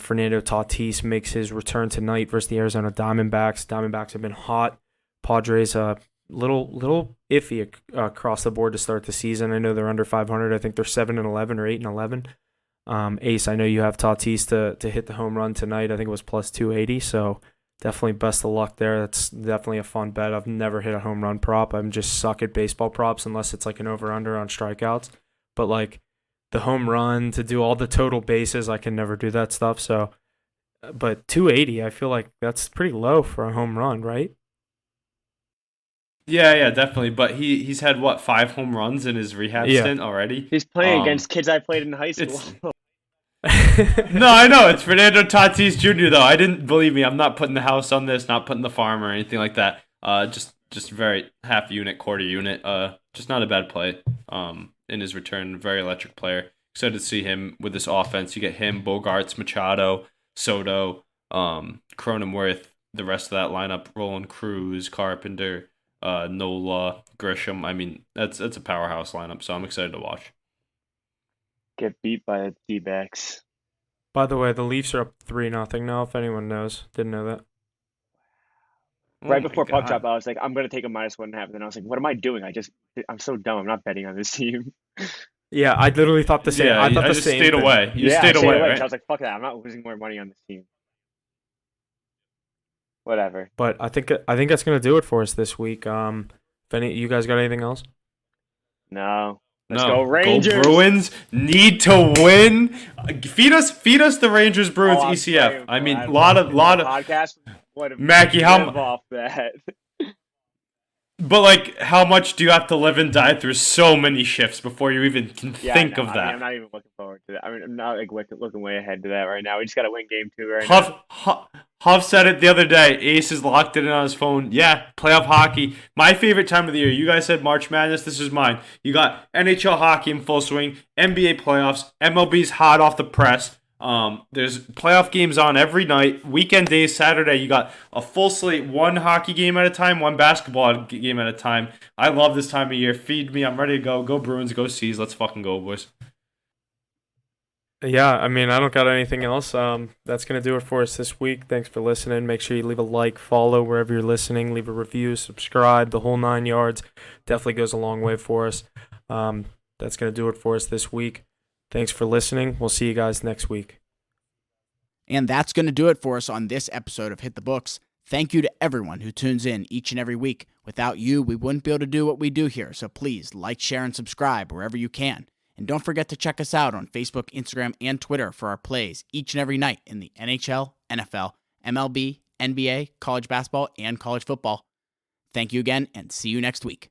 Fernando Tatis makes his return tonight versus the Arizona Diamondbacks. Diamondbacks have been hot. Padres little iffy across the board to start the season. I know they're under 500. I think they're 7-11 or 8-11. Ace, I know you have Tatis to hit the home run tonight. I think it was plus 280. So definitely best of luck there. That's definitely a fun bet. I've never hit a home run prop. I'm just suck at baseball props unless it's like an over-under on strikeouts. But like the home run to do all the total bases, I can never do that stuff. So, but 280, I feel like that's pretty low for a home run, right? Yeah, definitely. But he's had what 5 home runs in his rehab Yeah. stint already. He's playing against kids I played in high school. It's no, I know it's Fernando Tatis Jr. though. I didn't believe me. I'm not putting the house on this, not putting the farm or anything like that. Just very half unit, quarter unit. Just not a bad play. In his return, very electric player. Excited to see him with this offense. You get him, Bogarts, Machado, Soto, Cronenworth, the rest of that lineup, Roland Cruz, Carpenter, Nola, Grisham. I mean, that's a powerhouse lineup. So I'm excited to watch. Get beat by the D-backs. By the way, the Leafs are up 3-0 now, if anyone knows. Didn't know that. Right before puck drop, I was like, I'm going to take a -1.5. And then I was like, what am I doing? I'm so dumb. I'm not betting on this team. Yeah, I literally thought the same. Yeah, I thought I the just same stayed thing. away. You I stayed away, right? I was like, fuck that. I'm not losing more money on this team. Whatever. But I think that's gonna do it for us this week. If any you guys got anything else? No. Let's No. go Rangers. Go Bruins need to win. Feed us the Rangers Bruins I'm ECF. praying I for mean, that. lot of Podcast would have Mackie, live off that. but like how much do you have to live and die through so many shifts before you even can think of that? I mean, I'm not even looking forward to that. I mean, I'm not like looking way ahead to that right now. We just got to win game 2 right now. Huff said it the other day. Ace is locked in on his phone. Yeah, playoff hockey. My favorite time of the year. You guys said March Madness. This is mine. You got NHL hockey in full swing. NBA playoffs. MLB's hot off the press. There's playoff games on every night. Weekend days, Saturday, you got a full slate. One hockey game at a time. One basketball game at a time. I love this time of year. Feed me. I'm ready to go. Go Bruins. Go Seas. Let's fucking go, boys. Yeah, I mean, I don't got anything else. That's going to do it for us this week. Thanks for listening. Make sure you leave a like, follow wherever you're listening, leave a review, subscribe, the whole 9 yards. Definitely goes a long way for us. That's going to do it for us this week. Thanks for listening. We'll see you guys next week. And that's going to do it for us on this episode of Hit the Books. Thank you to everyone who tunes in each and every week. Without you, we wouldn't be able to do what we do here. So please like, share, and subscribe wherever you can. And don't forget to check us out on Facebook, Instagram, and Twitter for our plays each and every night in the NHL, NFL, MLB, NBA, college basketball, and college football. Thank you again, and see you next week.